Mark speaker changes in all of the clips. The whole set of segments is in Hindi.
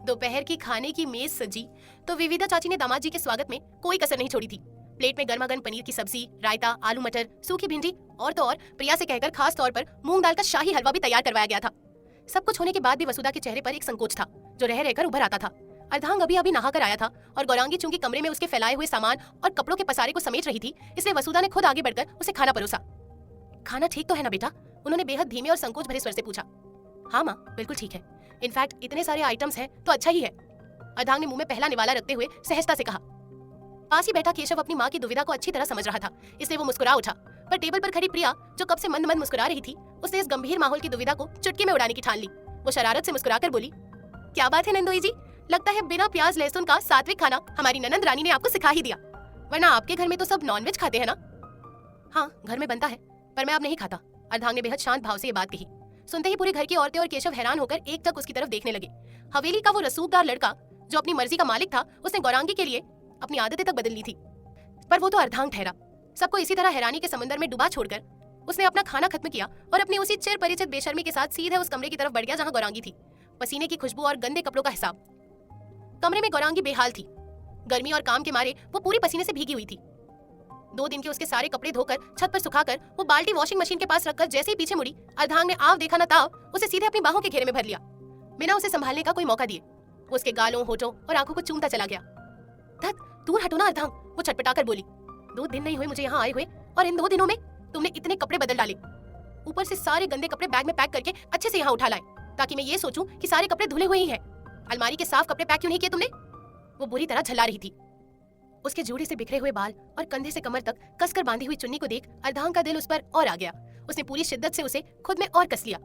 Speaker 1: दोपहर की खाने की मेज सजी तो विविधा चाची ने दामाद जी के स्वागत में कोई कसर नहीं छोड़ी थी। प्लेट में गर्मा गर्म पनीर की सब्जी, रायता, आलू मटर, सूखी भिंडी और तो और प्रिया से कहकर खास तौर पर मूंग दाल का शाही हलवा भी तैयार करवाया गया था। सब कुछ होने के बाद भी वसुधा के चेहरे पर एक संकोच था जो रह रहकर उभर आता था। अर्धांग अभी अभी नहा कर आया था और गौरांगी चूंकि कमरे में उसके फैलाए हुए सामान और कपड़ों के पसारे को समेट रही थी, इसलिए वसुधा ने खुद आगे बढ़कर उसे खाना परोसा। खाना ठीक तो है ना बेटा? उन्होंने बेहद धीमे और संकोच भरे स्वर से पूछा। हाँ माँ, बिल्कुल ठीक है। इनफैक्ट इतने सारे आइटम्स हैं तो अच्छा ही है, अर्धांग ने मुंह में पहला निवाला रखते हुए सहजता से कहा। पास ही बैठा केशव अपनी माँ की दुविधा को अच्छी तरह समझ रहा था, इसलिए वो मुस्कुरा उठा। पर टेबल पर खड़ी प्रिया जो कब से मंद मंद मुस्कुरा रही थी, उसने इस गंभीर माहौल की दुविधा को चुटकी में उड़ाने की ठान ली। वो शरारत से मुस्कुराकर बोली, क्या बात है नंदोई जी, लगता है बिना प्याज लहसुन का सात्विक खाना हमारी ननंद रानी ने आपको सिखा ही दिया, वरना आपके घर में तो सब नॉनवेज खाते हैं ना? हाँ, घर में बनता है, पर मैं अब नहीं खाता, अर्धांग ने बेहद शांत भाव से ये बात कही। सुनते ही पूरे घर की औरतें और केशव हैरान होकर एक टक उसकी तरफ देखने लगे। हवेली का वो रसूखदार लड़का जो अपनी मर्जी का मालिक था, उसने गौरांगी के लिए अपनी आदतें तक बदल ली थी, पर वो तो अर्धांग ठहरा। सबको इसी तरह हैरानी के समंदर में डुबा छोड़कर उसने अपना खाना खत्म किया और अपनी उसी चिर परिचित बेशर्मी के साथ सीधे उस कमरे की तरफ बढ़ गया जहां गौरांगी थी। पसीने की खुशबू और गंदे कपड़ों का हिसाब। कमरे में गौरांगी बेहाल थी। गर्मी और काम के मारे वो पूरी पसीने से भीगी हुई थी। 2 दिन के उसके सारे कपड़े धोकर छत पर सुखाकर वो बाल्टी वॉशिंग मशीन के पास रखकर जैसे ही पीछे मुड़ी, अर्धांग ने आव देखा न ताव उसे सीधे अपनी बाहों के घेरे में भर लिया, बिना उसे संभालने का कोई मौका दिए। वो उसके गालों, होठों और आंखों को चूमता चला गया। धत, दूर हटो ना अर्धांग, वो छटपटाकर बोली। 2 दिन नहीं हुए मुझे यहाँ आए हुए और इन 2 दिनों में तुमने इतने कपड़े बदल डाले, ऊपर से सारे गंदे कपड़े बैग में पैक करके अच्छे से यहाँ उठा लाए ताकि मैं ये सोचूं कि सारे कपड़े धुले हुए ही हैं। अलमारी के साफ कपड़े पैक क्यों नहीं किए तुमने? वो बुरी तरह झल्ला रही थी। उसके जूड़ी से बिखरे हुए बाल और कंधे से कमर तक कसकर बांधी हुई चुन्नी को देख अर्धांग का दिल उस पर और आ गया। उसने पूरी शिद्दत से उसे खुद में और कस लिया।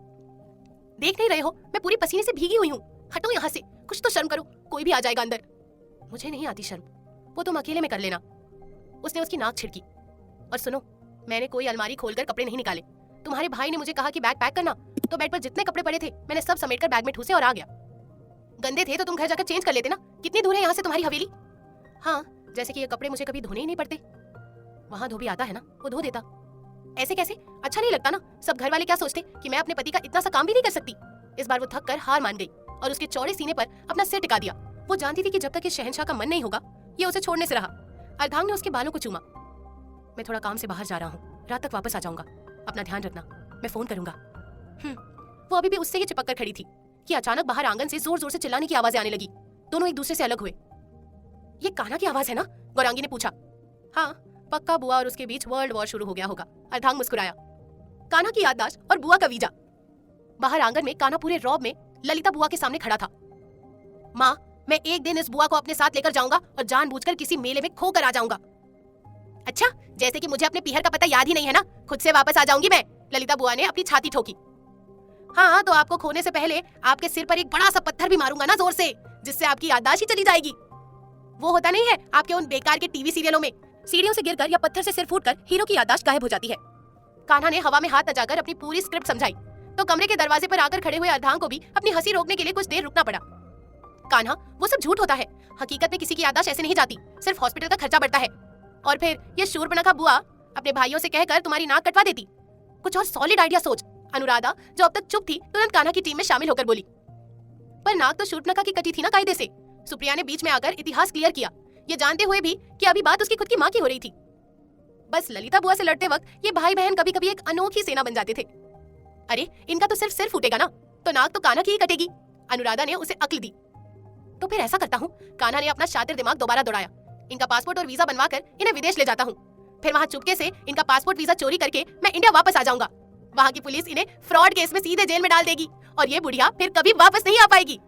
Speaker 1: देख नहीं रहे हो मैं पूरी पसीने से भीगी हुई हूँ? हटो यहाँ से, कुछ तो शर्म करो, कोई भी आ जाएगा अंदर। मुझे नहीं आती शर्म, वो तुम अकेले में कर लेना। उसने उसकी नाक छिड़की। और सुनो, मैंने कोई अलमारी खोलकर कपड़े नहीं निकाले। तुम्हारे भाई ने मुझे कहा कि बैग पैक करना, तो बेड पर जितने कपड़े पड़े थे मैंने सब समेटकर बैग में ठूसे और आ गया। गंदे थे तो तुम घर जाकर चेंज कर लेते ना। कितनी दूर है यहाँ से तुम्हारी हवेली? हाँ, जैसे कि ये कपड़े मुझे कभी धोने ही नहीं पड़ते। वहाँ धोबी आता है ना, वो धो देता। ऐसे कैसे? अच्छा नहीं लगता ना। सब घर वाले क्या सोचते कि मैं अपने पति का इतना सा काम भी नहीं कर सकती। इस बार वो थक कर हार मान गई और उसके चौड़े सीने पर अपना सिर टिका दिया। वो जानती थी कि जब तक इस शहंशाह का मन नहीं होगा, ये उसे छोड़ने से रहा। अर्धांग ने उसके बालों को चूमा। मैं थोड़ा काम से बाहर जा रहा हूँ, रात तक वापस आ जाऊंगा, अपना ध्यान रखना, मैं फोन करूंगा। वो अभी भी उससे ही चिपक कर खड़ी थी कि अचानक बाहर आंगन से जोर जोर से चिल्लाने की आवाजें आने लगी। दोनों एक दूसरे से अलग हुए। ये कान्हा की आवाज है ना? गौरांगी ने पूछा। हाँ, पक्का बुआ और उसके बीच वर्ल्ड वॉर शुरू हो गया होगा। अर्धांग मुस्कुराया। कान्हा की याददाश्त और बुआ का वीजा। बाहर आंगन में कान्हा पूरे रौब में ललिता बुआ के सामने खड़ा था। माँ, मैं एक दिन इस बुआ को अपने साथ लेकर जाऊंगा और जानबूझकर किसी मेले में खोकर आ जाऊंगा। अच्छा, जैसे कि मुझे अपने पीहर का पता याद ही नहीं है ना, खुद से वापस आ जाऊंगी मैं, ललिता बुआ ने अपनी छाती ठोकी। हाँ, तो आपको खोने से पहले आपके सिर पर एक बड़ा सा पत्थर भी मारूंगा ना जोर से, जिससे आपकी याददाश्त ही चली जाएगी। वो होता नहीं है आपके उन बेकार के टीवी सीरियलों में, सीढ़ियों से गिरकर या पत्थर से सिर फूटकर हीरो की याददाश्त गायब हो जाती है। कान्हा ने हवा में हाथ अजाकर अपनी पूरी स्क्रिप्ट समझाई तो कमरे के दरवाजे पर आकर खड़े हुए अर्धांग को भी अपनी हंसी रोकने के लिए कुछ देर रुकना पड़ा। कान्हा, वो सब झूठ होता है। हकीकत में किसी की याददाश्त ऐसे नहीं जाती, सिर्फ हॉस्पिटल का खर्चा बढ़ता है। और फिर ये शूर्पणखा बुआ अपने भाइयों से कहकर तुम्हारी नाक कटवा देती। कुछ और सॉलिड आइडिया सोच। अनुराधा जो अब तक चुप थी, तुरंत कान्हा की टीम में शामिल होकर बोली। पर नाक तो शूर्पणखा की कटी थी ना कायदे से। सुप्रिया ने बीच में आकर इतिहास क्लियर किया, ये जानते हुए भी कि अभी बात उसकी खुद की माँ की हो रही थी। बस ललिता बुआ से लड़ते वक्त ये भाई बहन कभी कभी एक अनोखी सेना बन जाते थे। अरे, इनका तो सिर्फ सिर फूटेगा ना, तो नाक तो कान्हा की ही कटेगी। अनुराधा ने उसे अक्ल दी। तो फिर ऐसा करता हूँ, कान्हा ने अपना शातिर दिमाग दोबारा दौड़ाया, इनका पासपोर्ट और वीजा बनवाकर इन्हें विदेश ले जाता हूँ। फिर वहाँ चुपके से इनका पासपोर्ट वीजा चोरी करके मैं इंडिया वापस आ जाऊंगा। वहाँ की पुलिस इन्हें फ्रॉड केस में सीधे जेल में डाल देगी और ये बुढ़िया फिर कभी वापस नहीं आ पाएगी।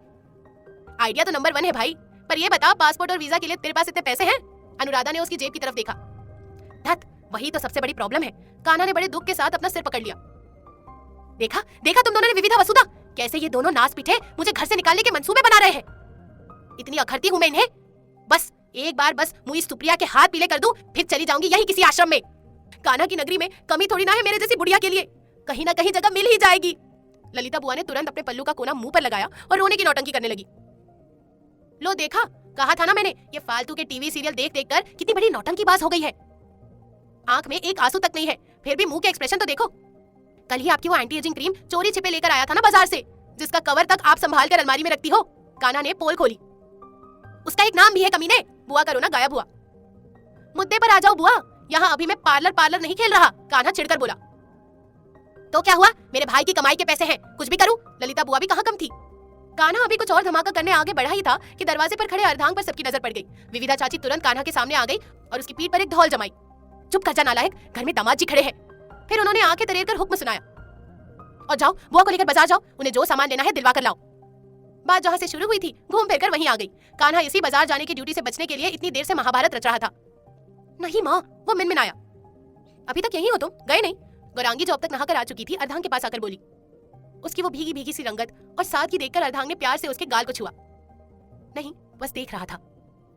Speaker 1: आइडिया तो नंबर 1 है भाई, पर ये बता, पासपोर्ट और वीजा के लिए तेरे पास इतने पैसे हैं? अनुराधा ने उसकी जेब की तरफ देखा। धत, वही तो सबसे बड़ी प्रॉब्लम है। कान्हा ने बड़े दुख के साथ अपना सिर पकड़ लिया। देखा देखा तुम दोनों ने विविधा वसुधा, कैसे ये दोनों नास पीठे मुझे घर से निकालने के मंसूबे बना रहे हैं। इतनी अखरती हूं मैं इन्हें। बस एक बार बस मुझे सुप्रिया के हाथ पीले कर दूं, फिर चली जाऊंगी यही किसी आश्रम में। कान्हा की नगरी में कमी थोड़ी ना है मेरे जैसी बुढ़िया के लिए, कहीं ना कहीं जगह मिल ही जाएगी। ललिता बुआ ने तुरंत अपने पल्लू का कोना मुंह पर लगाया और रोने की नौटंकी करने लगी। लो देखा, कहा था ना मैंने, ये फालतू के टीवी सीरियल देख देख कर कितनी बड़ी नौटंकीबाज हो गई है। आंख में एक आंसू तक नहीं है, फिर भी मुंह के एक्सप्रेशन तो देखो। कल ही आपकी वो एंटी एजिंग क्रीम चोरी छिपे लेकर आया था ना बाजार से, जिसका कवर तक आप संभाल कर अलमारी में रखती हो। कान्हा ने पोल खोली। उसका एक नाम भी है कमीने, बुआ का रोना गायब हुआ। मुद्दे पर आ जाओ बुआ, यहाँ अभी मैं पार्लर नहीं खेल रहा, कान्हा चिढ़कर बोला। तो क्या हुआ, मेरे भाई की कमाई के पैसे हैं, कुछ भी करूं? ललिता बुआ भी कहाँ कम थी। कान्हा अभी कुछ और धमाका करने आगे बढ़ा ही था कि दरवाजे पर खड़े अर्धांग पर सबकी नजर पड़ गई। विविधा चाची तुरंत कान्हा के सामने आ गई और उसकी पीठ पर एक धौल जमाई। चुप कर जा नालायक, घर में दामाद जी खड़े हैं। फिर उन्होंने आंखें तरेर कर हुक्म सुनाया, और जाओ बुआ को लेकर बाजार जाओ, उन्हें जो सामान लेना है दिलवा कर लाओ। बात जहाँ से शुरू हुई थी घूम फिर कर वहीं आ गई। कान्हा इसी बाजार जाने की ड्यूटी से बचने के लिए इतनी देर से महाभारत रच रहा था। नहीं माँ, वो मिनमिनाया। अभी तक यहीं हो तुम, गए नहीं? गौरांगी जो अब तक नहाकर आ चुकी थी अर्धांग के पास आकर बोली। उसकी वो भीगी भीगी सी रंगत और सादगी देखकर अर्धांग ने प्यार से उसके गाल को छुआ। नहीं, बस देख रहा था,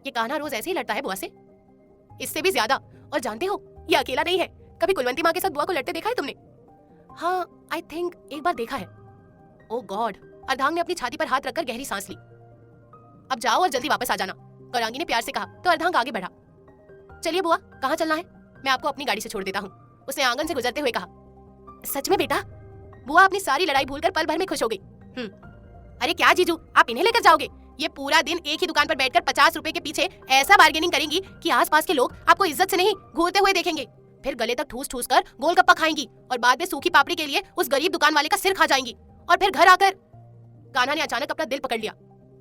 Speaker 1: ये कान्हा रोज ऐसे ही लड़ता है बुआ से, इससे भी ज्यादा। और जानते हो, ये अकेला नहीं है। कभी कुलवंती माँ के साथ बुआ को लड़ते देखा है तुमने? हाँ, आई थिंक एक बार देखा है। ओ गॉड, अर्धांग ने अपनी छाती पर हाथ रखकर गहरी सांस ली। अब जाओ और जल्दी वापस आ जाना, गौरांगी ने प्यार से कहा तो अर्धांग आगे बढ़ा। चलिए बुआ, कहाँ चलना है? मैं आपको अपनी गाड़ी से छोड़ देता हूँ, उसने आंगन से गुजरते हुए कहा। सच में बेटा? बुआ अपनी सारी लड़ाई भूलकर पल भर में खुश हो गई। अरे क्या जीजू, आप इन्हें लेकर जाओगे? ये पूरा दिन एक ही दुकान पर बैठकर 50 रुपए के पीछे ऐसा बार्गेनिंग करेंगी कि आसपास के लोग आपको इज्जत से नहीं घूरते हुए देखेंगे। फिर गले तक ठूस ठूस कर गोलगप्पा खाएंगी और बाद में सूखी पापड़ी के लिए उस गरीब दुकान वाले का सिर खा जाएंगी। और फिर घर आकर, कान्हा ने अचानक अपना दिल पकड़ लिया।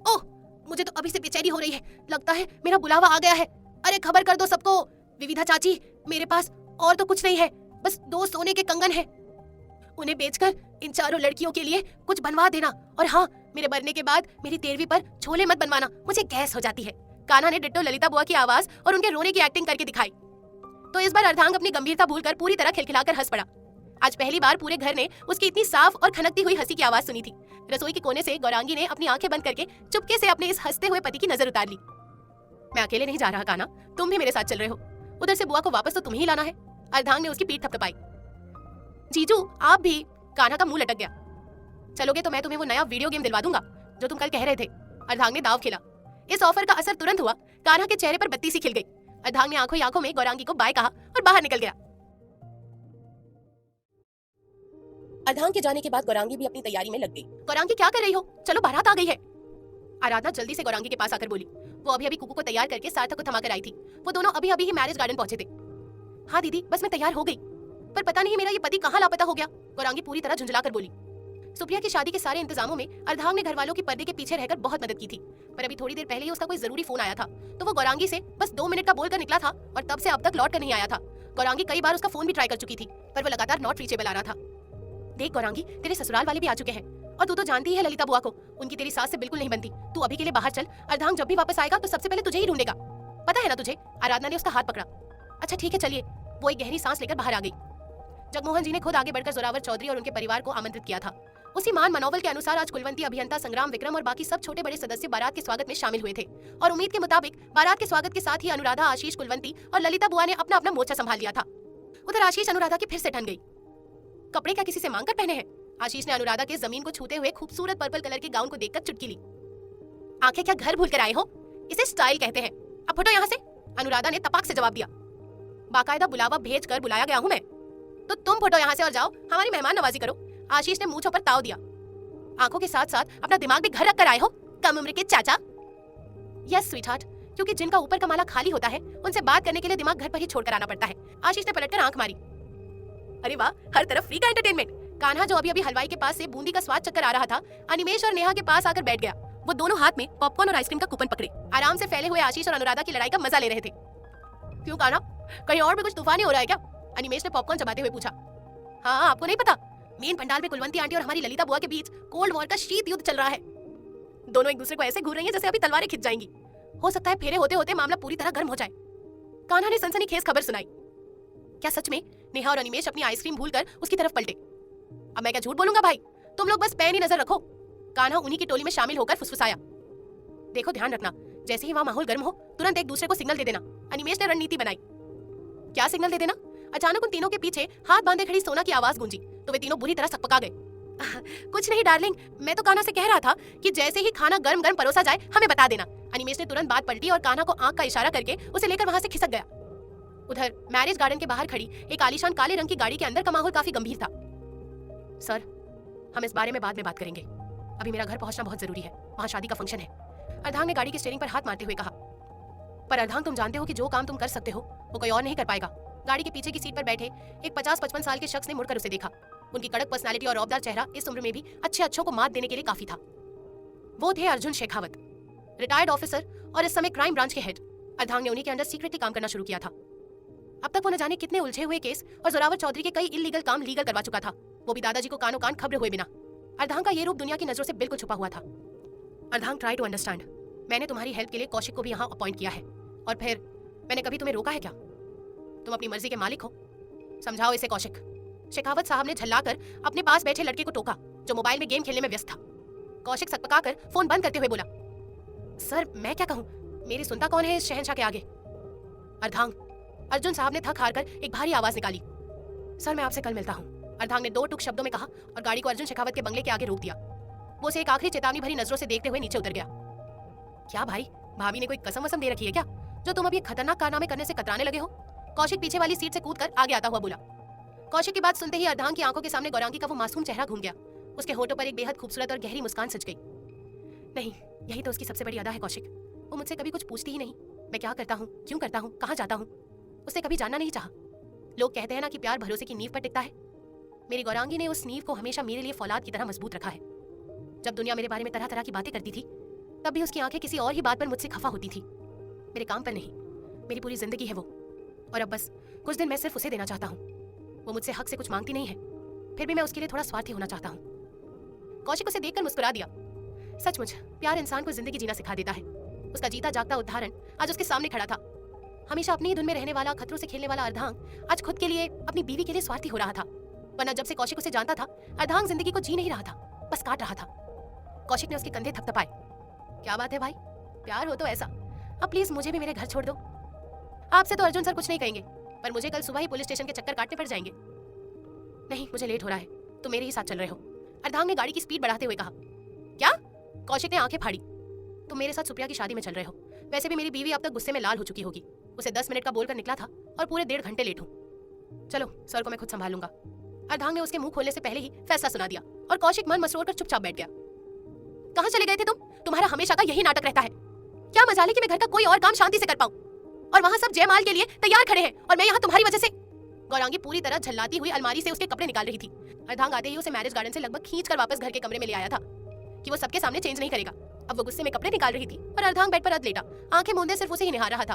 Speaker 1: ओह, मुझे तो अभी से बेचैनी हो रही है, लगता है मेरा बुलावा आ गया है। अरे खबर कर दो सबको। विविधा चाची, मेरे पास और तो कुछ नहीं है, बस 2 सोने के कंगन हैं। उन्हें बेचकर इन चारों लड़कियों के लिए कुछ बनवा देना। और हाँ, मेरे मरने के बाद मेरी 13वीं पर छोले मत बनवाना, मुझे गैस हो जाती है। कान्हा ने डिट्टो ललिता बुआ की आवाज और उनके रोने की एक्टिंग करके दिखाई। तो इस बार अर्धांग अपनी गंभीरता भूलकर पूरी तरह खिलखिलाकर हंस पड़ा। आज पहली बार पूरे घर ने उसकी इतनी साफ और खनकती हुई हंसी की आवाज सुनी थी। रसोई के कोने से गौरांगी ने अपनी आंखें बंद करके चुपके से अपने इस हंसते हुए पति की नजर उतार ली। मैं अकेले नहीं जा रहा कान्हा, तुम भी मेरे साथ चल रहे हो। उधर से बुआ को वापस तो तुम्हें ही लाना है। अर्धांग ने उसकी पीठ थपथपाई। जीजू आप भी। कान्हा का मुंह लटक गया। चलोगे तो मैं तुम्हें वो नया वीडियो गेम दिलवा दूंगा जो तुम कल कह रहे थे। अर्धांग ने दाव खेला। इस ऑफर का असर तुरंत हुआ। कान्हा के चेहरे पर बत्ती सी खिल गई। अर्धांग ने आंखों ही आंखों में गौरांगी को बाय कहा और बाहर निकल गया। अर्धांग के जाने के बाद गौरांगी भी अपनी तैयारी में लग गई। गौरांगी क्या कर रही हो? चलो बारात आ गई है। आराधना जल्दी से गौरांगी के पास आकर बोली। वो अभी अभी कुकू को तैयार करके सार्थक को थमाकर आई थी। वो दोनों अभी अभी ही मैरिज गार्डन पहुंचे थे। हाँ दीदी, बस मैं तैयार हो गई, पर पता नहीं मेरा ये पति कहाँ लापता हो गया। गौरांगी पूरी तरह झुंझलाकर बोली। सुप्रिया की शादी के सारे इंतजामों में अर्धांग ने घर वालों की पर्दे के पीछे रहकर बहुत मदद की थी, पर अभी थोड़ी देर पहले ही उसका कोई जरूरी फोन आया था, तो वो गौरांगी से बस 2 मिनट का बोलकर निकला था और तब से अब तक लौट कर नहीं आया था। गौरांगी कई बार उसका फोन भी ट्राई कर चुकी थी, पर वो लगातार नॉट रीचेबल आ रहा था। देख गौरांगी, तेरे ससुराल वाले भी आ चुके हैं और तू तो जानती ही है ललिता बुआ को, उनकी तेरी सास से बिल्कुल नहीं बनती। तू अभी के लिए बाहर चल, अर्धांग जब भी वापस आएगा तो सबसे पहले तुझे ही ढूंढेगा, पता है ना तुझे। आराधना ने उसका हाथ पकड़ा। अच्छा ठीक है चलिए। वो एक गहरी सांस लेकर बाहर आ गई। जगमोहन जी ने खुद आगे बढ़कर जोरावर चौधरी और उनके परिवार को आमंत्रित किया था। उसी मान मनोबल के अनुसार आज कुलवंती, अभियंता, संग्राम, विक्रम और बाकी सब छोटे बड़े सदस्य बारात के स्वागत में शामिल हुए थे और उम्मीद के मुताबिक बारात के स्वागत के साथ ही अनुराधा, आशीष, कुलवंती और ललिता बुआ ने अपना अपना मोर्चा संभाल लिया था। उधर आशीष अनुराधा की फिर से ठन गई। कपड़े क्या किसी से मांग कर पहने हैं? आशीष ने अनुराधा के जमीन को छूते हुए खूबसूरत पर्पल कलर के गाउन को देखकर चुटकी ली। आंखें क्या घर भूल कर आए हो? इसे स्टाइल कहते हैं। अब फटो यहाँ से, अनुराधा ने तपाक से जवाब दिया। बाकायदा बुलावा भेज कर बुलाया गया हूँ मैं, तो तुम फटो यहाँ से और जाओ हमारी मेहमान नवाजी करो। आशीष ने मूंछों पर ताव दिया। आंखों के साथ साथ अपना दिमाग भी घर रख कर आए हो, कम उम्र के चाचा। यस स्वीटहार्ट, क्योंकि जिनका ऊपर का माला खाली होता है उनसे बात करने के लिए दिमाग घर पर ही छोड़कर आना पड़ता है। आशीष ने पलटकर आंख मारी। अरे वाह, हर तरफ फ्री का एंटरटेनमेंट। कान्हा जो अभी अभी हलवाई के पास से बूंदी का स्वाद चक्कर आ रहा था, अनिमेश और नेहा के पास आकर बैठ गया। वो दोनों हाथ में पॉपकॉर्न और आइसक्रीम का कूपन पकड़े आराम से फैले हुए आशीष और अनुराधा की लड़ाई का मजा ले रहे थे। क्यों कान्हा, कहीं और भी कुछ तूफानी हो रहा है क्या? अनिमेश ने पॉपकॉर्न चबाते हुए पूछा। हाँ, आपको नहीं पता, मेन पंडाल में कुलवंती आंटी और हमारी ललिता बुआ के बीच कोल्ड वॉर का शीत युद्ध चल रहा है। दोनों एक दूसरे को ऐसे घूर रही हैं जैसे अभी तलवारें खिंच जाएंगी। हो सकता है फेरे होते होते मामला पूरी तरह गर्म हो जाए। कान्हा ने सनसनीखेज खबर सुनाई। क्या सच में? नेहा और अनिमेश अपनी आइसक्रीम भूलकर उसकी तरफ पलटे। अब मैं क्या झूठ बोलूंगा भाई, तुम लोग बस पैनी नजर रखो। कान्हा उन्हीं की टोली में शामिल होकर फुसफुसाया। देखो ध्यान रखना, जैसे ही वहां माहौल गर्म हो तुरंत एक दूसरे को सिग्नल दे देना। अनिमेश ने रणनीति बनाई। क्या सिग्नल दे देना? अचानक उन तीनों के पीछे हाथ बांधे खड़ी सोना की आवाज गूंजी तो वे तीनों बुरी तरह सकपका गए। कुछ नहीं डार्लिंग, मैं तो कान्हा से कह रहा था कि जैसे ही खाना गर्म गर्म परोसा जाए हमें बता देना। अनिमेश ने तुरंत बात पलटी और कान्हा को आंख का इशारा करके उसे लेकर वहां से खिसक गया। उधर मैरिज गार्डन के बाहर खड़ी एक आलीशान काले रंग की गाड़ी के अंदर का माहौल काफी गंभीर था। सर, हम इस बारे में बाद में बात करेंगे। अभी मेरा घर पहुंचना बहुत जरूरी है, वहाँ शादी का फंक्शन है। अर्धांग ने गाड़ी के स्टीयरिंग पर हाथ मारते हुए कहा। पर अर्धांग, तुम जानते हो कि जो काम तुम कर सकते हो वो कोई और नहीं कर पाएगा। गाड़ी के पीछे की सीट पर बैठे एक 50-55 साल के शख्स ने मुड़कर उसे देखा। उनकी कड़क पर्सनालिटी और रौबदार चेहरा इस उम्र में भी अच्छे अच्छों को मात देने के लिए काफी था। वो थे अर्जुन शेखावत, रिटायर्ड ऑफिसर और इस समय क्राइम ब्रांच के हेड। अर्धांग ने उन्हीं के अंडर सीक्रेटली काम करना शुरू किया था। अब तक वो न जाने कितने उलझे हुए केस और जोरावर चौधरी के कई इलीगल काम लीगल करवा चुका था, वो भी दादाजी को कानों कान खबर हुए बिना। अर्धांग का ये रूप दुनिया की नजरों से बिल्कुल छुपा हुआ था। अर्धांग, ट्राई टू अंडरस्टैंड। मैंने तुम्हारी हेल्प के लिए कौशिक को भी यहाँ अपॉइंट किया है, और फिर मैंने कभी तुम्हें रोका है क्या? तुम अपनी मर्जी के मालिक हो। समझाओ इसे कौशिक। शेखावत साहब ने झल्लाकर अपने पास बैठे लड़के को टोका जो मोबाइल में गेम खेलने में व्यस्त था। कौशिक सकपकाकर फोन बंद करते हुए बोला, सर मैं क्या कहूँ, मेरी सुनता कौन है इस शहंशाह के आगे। अर्धांग, अर्जुन साहब ने थक हार कर एक भारी आवाज निकाली। सर मैं आपसे कल मिलता हूँ, अर्धांग ने 2 टूक शब्दों में कहा और गाड़ी को अर्जुन शेखावत के बंगले के आगे रोक दिया। वो उसे एक आखिरी चेतावनी भरी नजरों से देखते हुए नीचे उतर गया। क्या भाई, भाभी ने कोई कसम वसम दे रखी है क्या, जो तुम अब ये खतरनाक कारनामे करने से कतराने लगे हो? कौशिक पीछे वाली सीट से कूदकर आगे आता हुआ बोला। कौशिक की बात सुनते ही अर्धांग की आंखों के सामने गौरांगी का वो मासूम चेहरा घूम गया। उसके होठों पर एक बेहद खूबसूरत और गहरी मुस्कान सज गई। नहीं, यही तो उसकी सबसे बड़ी अदा है कौशिक। वो मुझसे कभी कुछ पूछती ही नहीं, मैं क्या करता हूँ, क्यों करता हूँ, कहाँ जाता हूँ, उससे कभी जानना नहीं चाहा। लोग कहते हैं ना कि प्यार भरोसे की नींव पर टिकता है। मेरी गौरांगी ने उस नींव को हमेशा मेरे लिए फौलाद की तरह मजबूत रखा है। जब दुनिया मेरे बारे में तरह तरह की बातें करती थी, तब भी उसकी आंखें किसी और ही बात पर मुझसे खफा होती थी, मेरे काम पर नहीं। मेरी पूरी जिंदगी है वो, और अब बस कुछ दिन मैं सिर्फ उसे देना चाहता हूँ। वो मुझसे हक से कुछ मांगती नहीं है, फिर भी मैं उसके लिए थोड़ा स्वार्थी होना चाहता हूँ। कौशिक उसे देखकर मुस्कुरा दिया। सचमुच प्यार इंसान को जिंदगी जीना सिखा देता है। उसका जीता जागता उदाहरण आज उसके सामने खड़ा था। हमेशा अपनी ही धुन में रहने वाला, खतरों से खेलने वाला अर्धांग आज खुद के लिए, अपनी बीवी के लिए स्वार्थी हो रहा था। वरना जब से कौशिक उसे जानता था, अर्धांग जिंदगी को जी नहीं रहा था, बस काट रहा था। कौशिक ने उसके कंधे थपथपाए। क्या बात है भाई, प्यार हो तो ऐसा। अब प्लीज मुझे भी मेरे घर छोड़ दो। आपसे तो अर्जुन सर कुछ नहीं कहेंगे, पर मुझे कल सुबह ही पुलिस स्टेशन के चक्कर काटने पड़ जाएंगे। नहीं, मुझे लेट हो रहा है, तुम मेरे ही साथ चल रहे हो, अर्धांग ने गाड़ी की स्पीड बढ़ाते हुए कहा। क्या? कौशिक ने आंखें फाड़ी। तुम मेरे साथ सुप्रिया की शादी में चल रहे हो। वैसे भी मेरी बीवी अब तक गुस्से में लाल हो चुकी होगी। उसे 10 मिनट का बोलकर निकला था और पूरे 1.5 घंटे लेट हूँ। चलो, सर को मैं खुद संभाल लूंगा। अर्धांग ने उसके मुंह खोलने से पहले ही फैसला सुना दिया और कौशिक मन मसरोड़ कर चुपचाप बैठ गया। कहाँ चले गए थे तुम? तुम्हारा हमेशा का यही नाटक रहता है। क्या मजाल कि मैं घर का कोई और काम शांति से कर पाऊं, और वहाँ सब जयमाल के लिए तैयार खड़े हैं और मैं यहाँ तुम्हारी वजह से। गौरांगी पूरी तरह झल्लाती हुई अलमारी से उसके कपड़े निकाल रही थी। अर्धांग आते ही उसे मैरिज गार्डन से लगभग खींचकर वापस घर के कमरे में ले आया था कि वो सबके सामने चेंज नहीं करेगा। अब वो गुस्से में कपड़े निकाल रही थी और अर्धांग बेड पर अध लेटा आंखें मूंदे सिर्फ उसे ही निहार रहा था।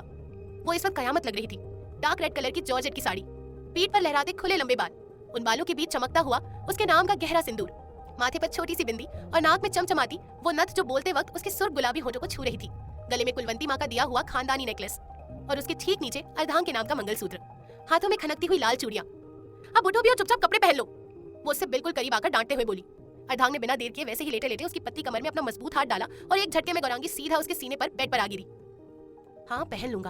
Speaker 1: वो इस वक्त कयामत लग रही थी। डार्क रेड कलर की जॉर्जेट की साड़ी, पीठ पर लहराते खुले लंबे बाल, उन बालों के बीच चमकता हुआ उसके नाम का गहरा सिंदूर, माथे पर छोटी सी बिंदी और नाक में चमचमाती वो नथ जो बोलते वक्त उसके सुर्ख गुलाबी होठों को छू रही थी। गले में कुलवंती माँ का दिया हुआ खानदानी नेकलेस और उसके ठीक नीचे अर्धांग के नाम का मंगलसूत्र, हाथों में खनकती हुई लाल चूड़ियां। अब उठो भी और चुपचाप कपड़े पहन लो, वो उससे बिल्कुल करीब आकर डांटते हुए बोली। अर्धांग ने बिना देर किए वैसे ही लेटे लेटे उसकी पतली कमर में अपना मजबूत हाथ डाला और एक झटके में गौरांगी सीधा उसके सीने पर बेड पर आ गिरी। हाँ, पहन लूंगा,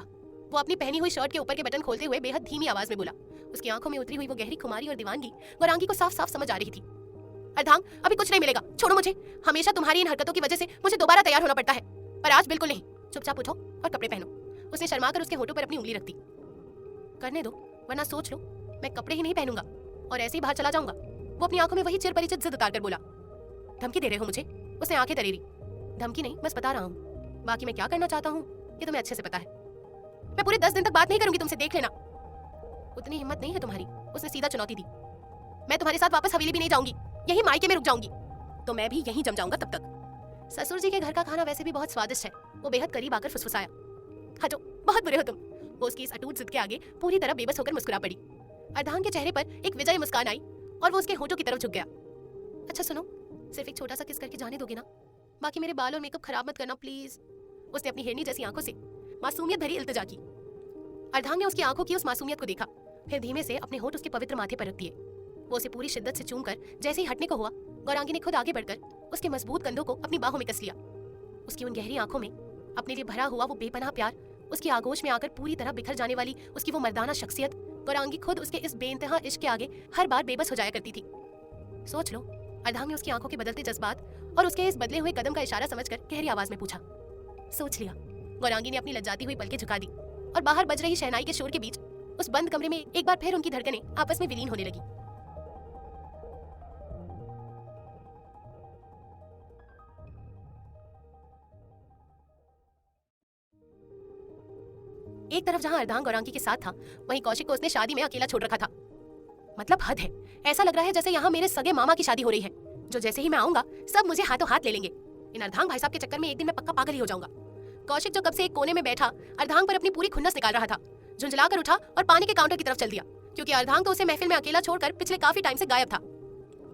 Speaker 1: वो अपनी पहनी हुई शर्ट के ऊपर के बटन खोलते हुए बेहद धीमी आवाज में बोला। उसकी आंखों में उतरी हुई वो गहरी खुमारी और दीवानगी गौरांगी को साफ साफ समझ आ रही थी। अर्धांग, अभी कुछ नहीं मिलेगा, छोड़ो मुझे। हमेशा तुम्हारी इन हरकतों की वजह से मुझे दोबारा तैयार होना पड़ता है, पर आज बिल्कुल नहीं। चुपचाप उठो और कपड़े पहनो। उसने शर्माकर उसके होठों पर अपनी उंगली रख दी। करने दो, वरना सोच लो मैं कपड़े ही नहीं पहनूंगा और ऐसे ही बाहर चला जाऊंगा। वो अपनी आंखों में वही चिरपरिचित जिद उतारकर बोला। धमकी दे रहे हो मुझे? उसने आंखें तरेरी। धमकी नहीं, बस बता रहा हूँ। बाकी मैं क्या करना चाहता हूँ ये तुम्हें अच्छे से पता है। मैं पूरे 10 दिन तक बात नहीं करूंगी तुमसे, देख लेना। उतनी हिम्मत नहीं है तुम्हारी, उसने सीधा चुनौती दी। मैं तुम्हारे साथ वापस हवेली भी नहीं जाऊंगी, यही मायके में रुक जाऊंगी, तो मैं भी यहीं जम जाऊंगा तब तक। ससुर जी के घर का खाना वैसे भी बहुत स्वादिष्ट है, वो बेहद करीब आकर फुसफुसाया। हटो, बहुत बुरे हो तुम। वो उसकी इस अटूट जिद के आगे पूरी तरह बेबस होकर मुस्कुरा पड़ी। अर्धांग के चेहरे पर एक विजयी मुस्कान आई और वो उसके होठों की तरफ झुक गया। अच्छा सुनो, सिर्फ एक छोटा सा किस करके जाने दोगे ना? बाकी मेरे बाल और मेकअप खराब मत करना प्लीज। उसने अपनी हिरनी जैसी आंखों से मासूमियत भरी इल्तिजा की। अर्धांग ने उसकी आंखों की उस मासूमियत को देखा, फिर धीमे से अपने होठ उसके पवित्र माथे पर रख दिए। वो उसे पूरी शिद्दत से चूमकर जैसे ही हटने को हुआ, गौरांगी ने खुद आगे बढ़कर उसके मजबूत कंधों को अपनी बाहों में कस लिया। उसकी उन गहरी आंखों में अपने लिए भरा हुआ वो बेपनाह प्यार, उसकी आगोश में आकर पूरी तरह बिखर जाने वाली उसकी वो मर्दाना शख्सियत, गौरांगी खुद उसके इस बेइंतहा इश्क के आगे हर बार बेबस हो जाया करती थी। सोच लो, अर्धांग ने उसकी आंखों के बदलते जज्बात और उसके इस बदले हुए कदम का इशारा समझकर गहरी आवाज में पूछा। सोच लिया। गौरांगी ने अपनी लज्जाती हुई पलकें झुका दी और बाहर बज रही शहनाई के शोर के बीच उस बंद कमरे में एक बार फिर उनकी धड़कनें आपस में विलीन होने लगी। एक तरफ जहाँ अर्धांग गौरांगी के साथ था, वहीं कौशिक को उसने शादी में अकेला छोड़ रखा था। मतलब हद है। ऐसा लग रहा है जैसे यहाँ मेरे सगे मामा की शादी हो रही है, जो जैसे ही मैं आऊंगा सब मुझे हाथों हाथ ले लेंगे। इन अर्धांग भाई साहब के चक्कर में एक दिन मैं पक्का पागल ही हो जाऊंगा। कौशिक जो कब से एक कोने में बैठा अर्धांग पर अपनी पूरी खुन्नस निकाल रहा था, झुंझलाकर उठा और पानी के काउंटर की तरफ चल दिया, क्योंकि अर्धांग तो उसे महफिल में अकेला छोड़कर पिछले काफी टाइम से गायब था।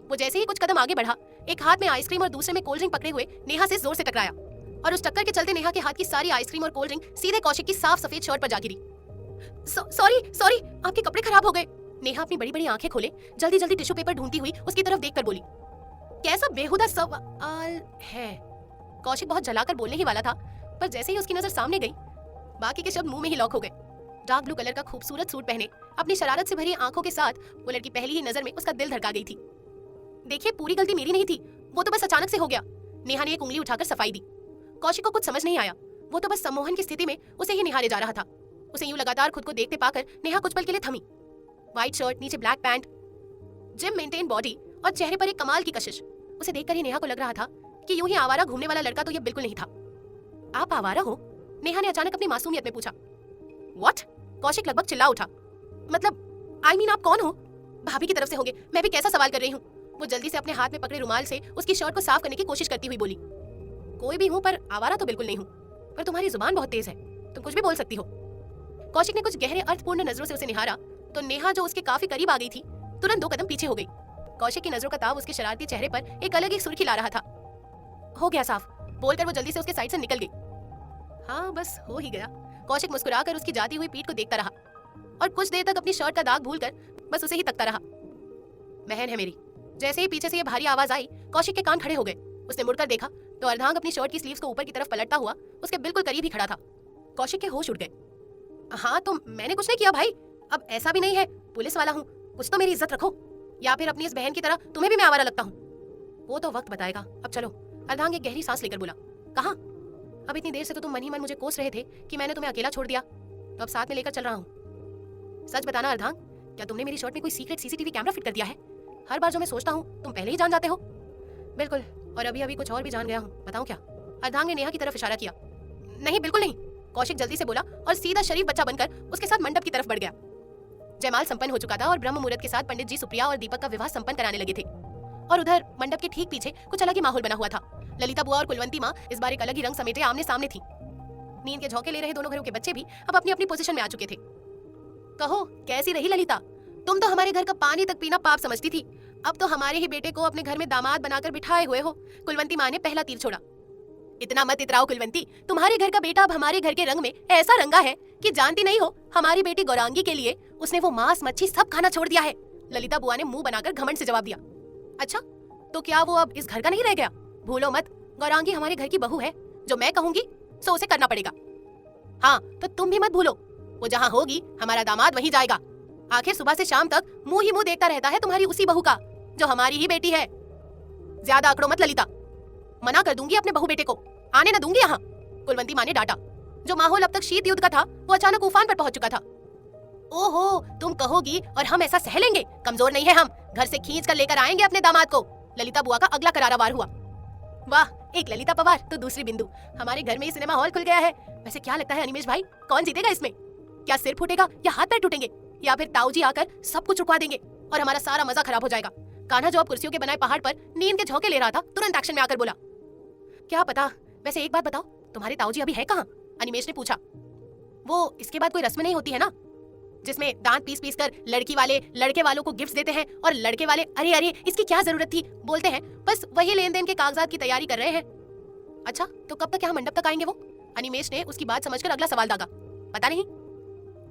Speaker 1: वो जैसे ही कुछ कदम आगे बढ़ा, एक हाथ में आइसक्रीम और दूसरे में कोल्ड ड्रिंक पकड़े हुए नेहा से जोर से टकराया, और उस टक्कर के चलते नेहा के हाथ की सारी आइसक्रीम और कोल्ड ड्रिंक सीधे कौशिक की साफ सफेद शर्ट पर जा गिरी। सॉरी, आपके कपड़े खराब हो गए। नेहा अपनी बड़ी बड़ी आंखें खोले जल्दी जल्दी टिश्यू पेपर ढूंढती हुई उसकी तरफ देखकर बोली। कैसा बेहुदा सवाल है। कौशिक बहुत जलाकर बोलने ही वाला था, पर जैसे ही उसकी नजर सामने गई, बाकी के शब्द मुंह में ही लॉक हो गए। डार्क ब्लू कलर का खूबसूरत सूट पहने अपनी शरारत से भरी आंखों के साथ वो लड़की पहली ही नजर में उसका दिल धड़का गई थी। देखिए, पूरी गलती मेरी नहीं थी, वो तो बस अचानक से हो गया। नेहा ने एक उंगली उठाकर सफाई दी। कौशिक को कुछ समझ नहीं आया, वो तो बस सम्मोहन की स्थिति में उसे ही निहारे जा रहा था। उसे यूं लगातार खुद को देखते पाकर नेहा कुछ पल के लिए थमी। व्हाइट शर्ट, नीचे black pant, gym maintain body और चेहरे पर एक कमाल की कशिश। उसे देखकर ही नेहा को लग रहा था कि यूं ही आवारा घूमने वाला लड़का तो ये बिल्कुल नहीं था। आप आवारा हो? नेहा ने अचानक अपनी मासूमियत में पूछा। व्हाट? कौशिक लगभग चिल्ला उठा। मतलब आप कौन हो? भाभी की तरफ से होंगे, मैं भी कैसा सवाल कर रही हूँ। वो जल्दी से अपने हाथ में पकड़े रुमाल से उसकी शर्ट को साफ करने की कोशिश करती हुई बोली। कोई भी हूँ, पर आवारा तो बिल्कुल नहीं हूँ। पर तुम्हारी जुबान बहुत तेज है, तुम कुछ भी बोल सकती हो। कौशिक ने कुछ गहरे अर्थपूर्ण नजरों से उसे निहारा तो नेहा, जो उसके काफी करीब आ गई थी, तुरंत 2 कदम पीछे हो गई। कौशिक की नजरों का ताव उसके शरारती चेहरे पर एक अलग ही सुर्खी ला रहा था। हो गया साफ, बोलकर वो जल्दी से उसके साइड से निकल गई। हाँ, बस हो ही गया। कौशिक मुस्कुराकर उसकी जाती हुई पीठ को देखता रहा और कुछ देर तक अपनी शर्ट का दाग भूलकर बस उसे ही तकता रहा। बहन है मेरी। जैसे ही पीछे से ये भारी आवाज आई, कौशिक के कान खड़े हो गए। उसने मुड़कर देखा तो अर्धांग अपनी शर्ट की स्लीव्स को ऊपर की तरफ पलटता हुआ उसके बिल्कुल करीब ही खड़ा था। कौशिक के होश उड़ गए। हाँ, तो मैंने कुछ नहीं किया भाई। अब ऐसा भी नहीं है, पुलिस वाला हूँ, कुछ तो मेरी इज्जत रखो, या फिर अपनी इस बहन की तरह तुम्हें भी मैं आवारा लगता हूँ। वो तो वक्त बताएगा, अब चलो। अर्धांग एक गहरी सांस लेकर बोला। कहाँ? अब इतनी देर से तो तुम मन ही मन मुझे कोस रहे थे कि मैंने तुम्हें अकेला छोड़ दिया, तो अब साथ में लेकर चल रहा हूँ। सच बताना अर्धांग, क्या तुमने मेरी शर्ट में कोई सीक्रेट सीसीटीवी कैमरा फिट कर दिया है? हर बार जो मैं सोचता हूँ तुम पहले ही जान जाते हो। बिल्कुल, और अभी कुछ और भी जान गया हूँ, बताऊँ क्या? अर्धांग ने नेहा की तरफ इशारा किया। नहीं, बिल्कुल नहीं, कौशिक जल्दी से बोला और सीधा शरीफ बच्चा बनकर उसके साथ मंडप की तरफ बढ़ गया। जयमाल संपन्न हो चुका था और ब्रह्म मुहूर्त के साथ पंडित जी सुप्रिया और दीपक का विवाह संपन्न कराने लगे थे। और उधर मंडप के ठीक पीछे कुछ अलग ही माहौल बना हुआ था। ललिता बुआ और कुलवंती माँ इस बार एक अलग ही रंग समेटे आमने सामने थी। नींद के झोंके ले रहे दोनों घरों के बच्चे भी अब अपनी अपनी पोजीशन में आ चुके थे। कहो, कैसी रही ललिता? तुम तो हमारे घर का पानी तक पीना पाप समझती थी, अब तो हमारे ही बेटे को अपने घर में दामाद बनाकर बिठाए हुए हो। कुलवंती माँ ने पहला तीर छोड़ा। इतना मत इतराओ कुलवंती, तुम्हारे घर का बेटा अब हमारे घर के रंग में ऐसा रंगा है कि जानती नहीं हो, हमारी बेटी गौरांगी के लिए उसने वो मांस मच्छी सब खाना छोड़ दिया है। ललिता बुआ ने मुंह बनाकर घमंड से जवाब दिया। अच्छा, तो क्या वो अब इस घर का नहीं रह गया? भूलो मत, गौरांगी हमारे घर की बहू है, जो मैं कहूंगी सो उसे करना पड़ेगा। हाँ, तो तुम भी मत भूलो, वो जहाँ होगी हमारा दामाद वहीं जाएगा। आखिर सुबह से शाम तक मुंह ही मुंह देखता रहता है तुम्हारी उसी बहू का, जो हमारी ही बेटी है। ज्यादा आंकड़ो मत ललिता, मना कर दूंगी अपने बहू बेटे को, आने न दूंगी यहाँ। कुलवंती माँ ने डांटा। जो माहौल अब तक शीत युद्ध का था, वो अचानक उफान पर पहुंच चुका था। ओहो, तुम कहोगी और हम ऐसा सह लेंगे? कमजोर नहीं है हम, घर से खींच कर लेकर आएंगे अपने दामाद को। ललिता बुआ का अगला करारा वार हुआ। वाह, एक ललिता पवार तो दूसरी बिंदु, हमारे घर में ही सिनेमा हॉल खुल गया है। वैसे क्या लगता है अनिमेश भाई, कौन जीतेगा इसमें? क्या सिर फूटेगा या हाथ पैर टूटेंगे, या फिर ताऊ जी आकर सब कुछ रुकवा देंगे और हमारा सारा मजा खराब हो जाएगा? कान्हा, जो अब कुर्सियों के बनाए पहाड़ पर नींद के झोंके ले रहा था, तुरंत एक्शन में आकर बोला। क्या पता, वैसे एक बात बताओ, तुम्हारे ताऊ जी अभी है कहाँ? अनिमेश ने पूछा। वो इसके बाद कोई रस्म नहीं होती है ना, जिसमें दांत पीस पीस कर लड़की वाले लड़के वालों को गिफ्ट देते हैं और लड़के वाले अरे अरे इसकी क्या जरूरत थी बोलते हैं, बस वही लेन देन के कागजात की तैयारी कर रहे हैं। अच्छा, तो कब तक यहाँ मंडप तक आएंगे वो? अनिमेश ने उसकी बात समझकर अगला सवाल दागा। पता नहीं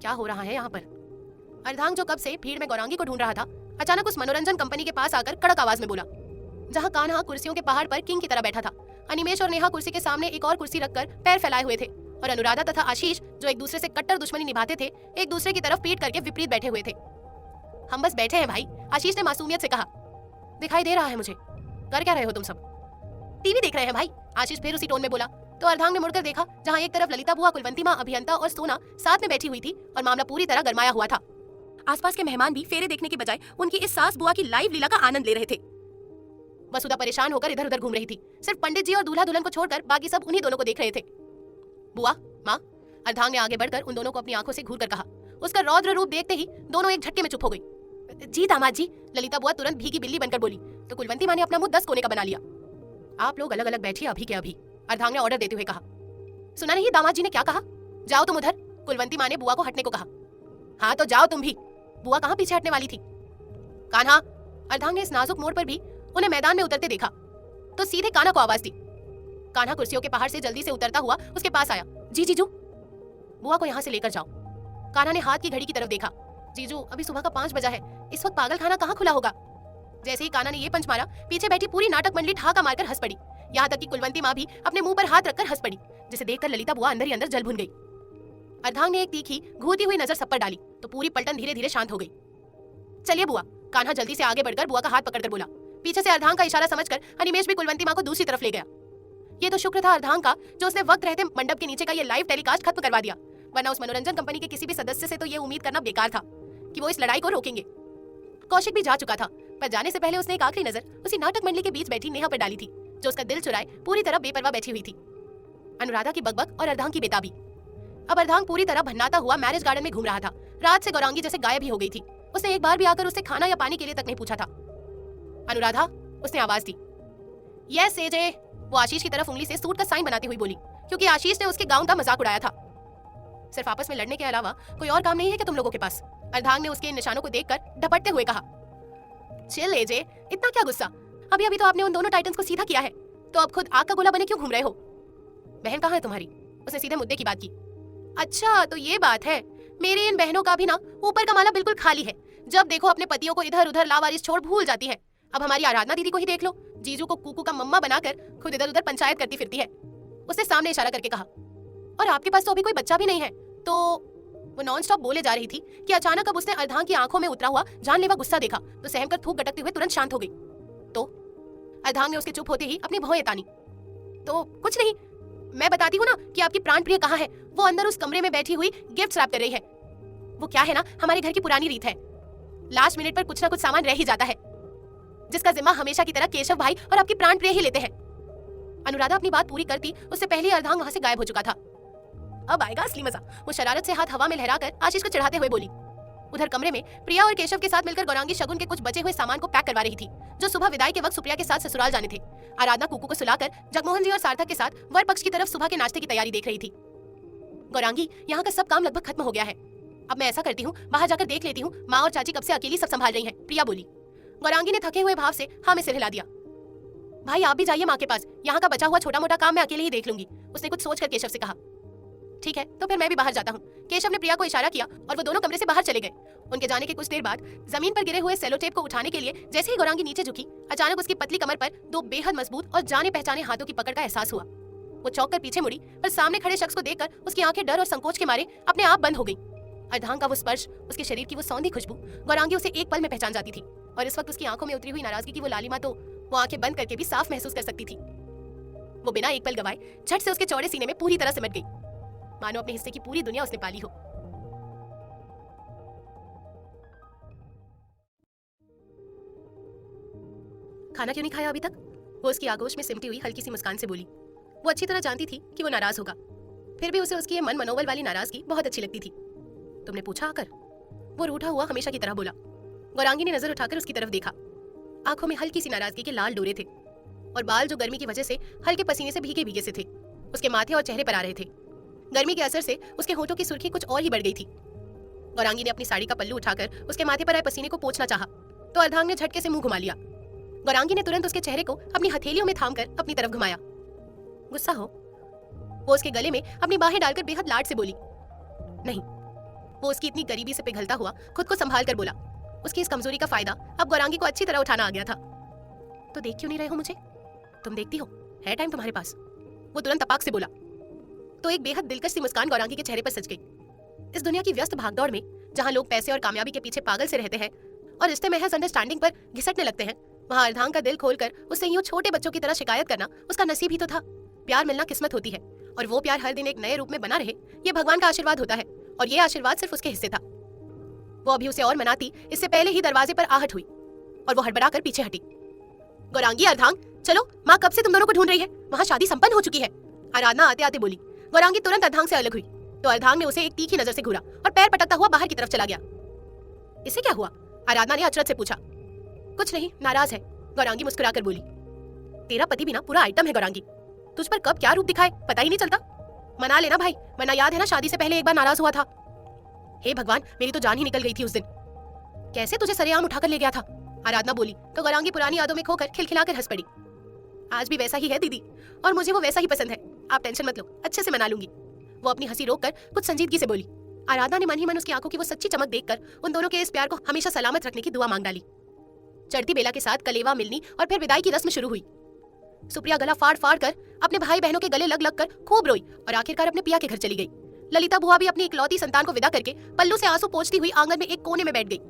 Speaker 1: क्या हो रहा है यहाँ पर। अर्धांग, जो कब से भीड़ में गौरांगी को ढूंढ रहा था, अचानक उस मनोरंजन कंपनी के पास आकर कड़क आवाज में बोला। जहाँ कान्हा कुर्सियों के पहाड़ पर किंग की तरह बैठा था, अनिमेश और नेहा कुर्सी के सामने एक और कुर्सी रखकर पैर फैलाए हुए थे, और अनुराधा तथा आशीष, जो एक दूसरे से कट्टर दुश्मनी निभाते थे, एक दूसरे की तरफ पीठ करके विपरीत बैठे हुए थे। हम बस बैठे हैं भाई, आशीष ने मासूमियत से कहा। दिखाई दे रहा है मुझे, कर क्या रहे हो तुम सब? टीवी देख रहे हैं भाई, आशीष फिर उसी टोन में बोला। तो अर्धांग ने मुड़कर देखा, जहाँ एक तरफ ललिता बुआ, कुलवंती माँ, अभियंता और सोना साथ में बैठी हुई थी और मामला पूरी तरह गरमाया हुआ था। आसपास के मेहमान भी फेरे देखने के बजाय उनकी इस सास बुआ की लाइव लीला का आनंद ले रहे थे। वसुधा परेशान होकर इधर उधर घूम रही थी। सिर्फ पंडित जी और दूल्हा दुल्हन को छोड़कर बाकी सब उन्हीं दोनों को देख रहे थे। बुआ, माँ, अर्धांग ने आगे बढ़कर उन दोनों को अपनी आंखों से घूर कर कहा। उसका रौद्र रूप देखते ही दोनों एक झटके में चुप हो गई। जी दामाद जी, ललिता बुआ तुरंत भीगी बिल्ली बनकर बोली, तो कुलवंती माँ ने अपना मुंह 10 कोने का बना लिया। आप लोग अलग अलग बैठिए अभी के अभी, अर्धांग ने ऑर्डर देते हुए कहा। सुना नहीं दामाद जी ने क्या कहा? जाओ तुम उधर, कुलवंती माँ ने बुआ को हटने को कहा। हाँ तो जाओ तुम भी, बुआ कहाँ पीछे हटने वाली थी। कान्हा, अर्धांग ने इस नाजुक मोड़ पर भी उन्हें मैदान में उतरते देखा तो सीधे कान्हा को आवाज दी। कान्हा कुर्सियों के पहाड़ से जल्दी से उतरता हुआ उसके पास आया। जी जीजू, बुआ को यहाँ से लेकर जाओ। कान्हा ने हाथ की घड़ी की तरफ देखा। जीजू, अभी सुबह का 5 बजा है, इस वक्त पागल खाना कहाँ खुला होगा। जैसे ही कान्हा ने ये पंच मारा, पीछे बैठी पूरी नाटक मंडली ठहाका मारकर हंस पड़ी। यहाँ तक कि कुलवंती माँ भी अपने मुंह पर हाथ रखकर हंस पड़ी, जिसे देखकर ललिता बुआ अंदर ही अंदर जल भुन गई। अर्धांग ने एक तीखी घूरती हुई नजर सब पर डाली तो पूरी पलटन धीरे धीरे शांत हो गई। चलिए बुआ, कान्हा जल्दी से आगे बढ़कर बुआ का हाथ पकड़कर बोला। पीछे से अर्धांग का इशारा समझकर अनिमेश भी कुलवंती माँ को दूसरी तरफ ले गया। ये तो शुक्र था अर्धांग का जो उसने वक्त रहते मंडप के नीचे का ये लाइव टेलीकास्ट खत्म करवा दिया, वरना उस मनोरंजन कंपनी के किसी भी सदस्य से तो ये उम्मीद करना बेकार था कि वो इस लड़ाई को रोकेंगे। कौशिक भी जा चुका था, पर जाने से पहले उसने एक आखिरी नजर उसी नाटक मंडली के बीच बैठी नेहा पर डाली थी, जो उसका दिल चुराए पूरी तरह बेपरवाह बैठी हुई थी। अनुराधा की बकबक और अर्धांग की बेताबी। अब अर्धांग पूरी तरह भन्नाता हुआ मैरिज गार्डन में घूम रहा था। रात से गौरांगी जैसे गायब ही हो गई थी। उसने एक बार भी आकर उससे खाना या पानी के लिए तक नहीं पूछा था। अनुराधा, उसने आवाज दी। यस एजे, वो आशीष की तरफ उंगली से सूट का साइन बनाती हुई बोली, क्योंकि आशीष ने उसके गाउन का मजाक उड़ाया था। सिर्फ आपस में लड़ने के अलावा कोई और काम नहीं है क्या तुम लोगों के पास? अर्धांग ने उसके इन निशानों को देखकर डपटते हुए कहा। चिल एजे, इतना क्या गुस्सा? अभी अभी तो आपने उन दोनों टाइटन्स को सीधा किया है, तो अब खुद आग का गोला बने क्यों घूम रहे हो? बहन कहाँ है तुम्हारी? उसने सीधे मुद्दे की बात की। अच्छा तो ये बात है, मेरी इन बहनों का भी ना ऊपर का माला बिल्कुल खाली है। जब देखो अपने पतियों को इधर उधर लावारिस छोड़ भूल जाती है। अब हमारी आराधना दीदी को ही देख लो, जीजू को कुकू का मम्मा बनाकर खुद इधर उधर पंचायत करती फिरती है। उसने सामने इशारा करके कहा। और आपके पास तो अभी कोई बच्चा भी नहीं है। तो वो नॉन स्टॉप बोले जा रही थी कि अचानक अब उसने अर्धांग की आंखों में उतरा हुआ जानलेवा गुस्सा देखा तो सहमकर थूक गटकते हुए तुरंत शांत हो गई। तो अर्धांग ने उसके चुप होते ही अपनी भौं तानी। तो कुछ नहीं, मैं बताती हूँ ना कि आपकी प्राण प्रिय कहाँ है। वो अंदर उस कमरे में बैठी हुई गिफ्ट रैप कर रही है। वो क्या है ना, हमारे घर की पुरानी रीत है, लास्ट मिनट पर कुछ ना कुछ सामान रह ही जाता है, जिसका जिम्मा हमेशा की तरह केशव भाई और आपकी प्राण प्रिय ही लेते हैं। अनुराधा अपनी बात पूरी करती उससे पहले अर्धांग वहां से गायब हो चुका था। अब आएगा असली मजा, वो शरारत से हाथ हवा में लहराकर आशीष को चढ़ाते हुए बोली। उधर कमरे में प्रिया और केशव के साथ मिलकर गौरांगी शगुन के कुछ बचे हुए सामान को पैक करवा रही थी, जो सुबह विदाई के वक्त सुप्रिया के साथ ससुराल जाने थे। आराधना कुकू को सुलाकर जगमोहन जी और सार्थक के साथ वर पक्ष की तरफ सुबह के नाश्ते की तैयारी देख रही थी। गौरांगी, यहाँ का सब काम लगभग खत्म हो गया है। अब मैं ऐसा करती हूँ, बाहर जाकर देख लेती हूँ माँ और चाची कब से अकेली सब संभाल रही हैं, प्रिया बोली। गौरांगी ने थके हुए भाव से हाँ में सिर हिला दिया। भाई आप भी जाइए माँ के पास, यहाँ का बचा हुआ छोटा मोटा काम मैं अकेले ही देख लूंगी, उसने कुछ सोचकर केशव से कहा। ठीक है, तो फिर मैं भी बाहर जाता हूँ। केशव ने प्रिया को इशारा किया और वो दोनों कमरे से बाहर चले गए। उनके जाने के कुछ देर बाद जमीन पर गिरे हुए सेलो टेप को उठाने के लिए जैसे ही गौरांगी नीचे झुकी, अचानक उसकी पतली कमर पर 2 बेहद मजबूत और जाने पहचाने हाथों की पकड़ का एहसास हुआ। वो चौंक कर पीछे मुड़ी, पर सामने खड़े शख्स को देखकर उसकी आंखें डर और संकोच के मारे अपने आप बंद हो गई। अर्धांग का वो स्पर्श, उसके शरीर की वो सौंधी खुशबू, गौरांगी उसे एक पल में पहचान जाती थी। और इस वक्त उसकी आंखों में उतरी हुई नाराजगी की वो लालिमा तो वो आंखें बंद करके भी साफ महसूस कर सकती थी। वो बिना एक पल गवाए झट से उसके चौड़े सीने में पूरी तरह सिमट गई, मानो अपने हिस्से की पूरी दुनिया उसने पाली हो। खाना क्यों नहीं खाया अभी तक? वो उसकी आगोश में सिमटी हुई हल्की सी मुस्कान से बोली। वो अच्छी तरह जानती थी कि वो नाराज होगा, फिर भी उसे उसकी ये मन मनोबल वाली नाराजगी बहुत अच्छी लगती थी। तुमने पूछा आकर? वो रूठा हुआ हमेशा की तरह बोला। गौरांगी ने नजर उठाकर उसकी तरफ देखा। आंखों में हल्की सी नाराजगी के लाल डोरे थे और बाल जो गर्मी की वजह से हल्के पसीने से भीगे भीगे से थे, उसके माथे और चेहरे पर आ रहे थे। गर्मी के असर से उसके होठों की सुर्खी कुछ और ही बढ़ गई थी। गौरांगी ने अपनी साड़ी का पल्लू उठाकर उसके माथे पर आए पसीने को पोंछना चाहा तो अर्धांग ने झटके से मुंह घुमा लिया। गौरांगी ने तुरंत उसके चेहरे को अपनी हथेलियों में थामकर अपनी तरफ घुमाया। गुस्सा हो? वो उसके गले में अपनी बाहें डालकर बेहद लाड से बोली। नहीं, वो उसकी इतनी गरीबी से पिघलता हुआ खुद को संभाल कर बोला। उसकी इस कमजोरी का फायदा अब गौरांगी को अच्छी तरह उठाना आ गया था। तो देख क्यों नहीं रहे हो मुझे? तुम देखती हो, है टाइम तुम्हारे पास? वो तुरंत तपाक से बोला। तो एक बेहद दिलकश सी मुस्कान गौरांगी के चेहरे पर सज गई। इस दुनिया की व्यस्त भागदौड़ में जहाँ लोग पैसे और कामयाबी के पीछे पागल से रहते हैं और रिश्ते महज अंडरस्टैंडिंग पर घिसटने लगते हैं, वहाँ अर्धांग का दिल खोलकर उससे यूं छोटे बच्चों की तरह शिकायत करना उसका नसीब ही तो था। प्यार मिलना किस्मत होती है और वो प्यार हर दिन एक नए रूप में बना रहे, ये भगवान का आशीर्वाद होता है और ये आशीर्वाद सिर्फ उसके हिस्से था। वो अभी उसे और मनाती इससे पहले ही दरवाजे पर आहट हुई और वो हड़बड़ाकर पीछे हटी। गौरांगी, अर्धांग, चलो, माँ कब से तुम दोनों को ढूंढ रही है, वहाँ शादी संपन्न हो चुकी है, आराधना आते आते बोली। गौरांगी तुरंत अर्धांग से अलग हुई। तो अर्धांग ने उसे एक तीखी नजर से घूरा और पैर पटकता हुआ बाहर की तरफ चला गया। इसे क्या हुआ? आराधना ने अचरज से पूछा। कुछ नहीं, नाराज है, गौरांगी मुस्कुराकर बोली। तेरा पति भी ना पूरा आइटम है गौरांगी, तुझ पर कब क्या रूप दिखाए पता ही नहीं चलता। मना लेना भाई, वरना याद है ना शादी से पहले एक बार नाराज हुआ था। हे भगवान, मेरी तो जान ही निकल गई थी उस दिन। कैसे तुझे सरेआम उठाकर ले गया था? आराधना बोली तो गौरांगी पुरानी यादों में खोकर खिलखिलाकर हंस पड़ी। आज भी वैसा ही है दीदी, और मुझे वो वैसा ही पसंद है। आप टेंशन मत लो, अच्छे से मना लूंगी। वो अपनी हंसी रोककर कुछ संजीदगी से बोली। आराधना ने मन ही मन उसकी आंखों की वो सच्ची चमक देखकर उन दोनों के इस प्यार को हमेशा सलामत रखने की दुआ मांग डाली। चढ़ती बेला के साथ कलेवा मिलनी और फिर विदाई की रस्म शुरू हुई। सुप्रिया गला फाड़ फाड़ कर अपने भाई बहनों के गले लग लग कर खूब रोई और आखिरकार अपने पिया के घर चली गई। ललिता बुआ भी अपनी इकलौती संतान को विदा करके पल्लू से आंसू पोंछती हुई आंगन में एक कोने में बैठ गई।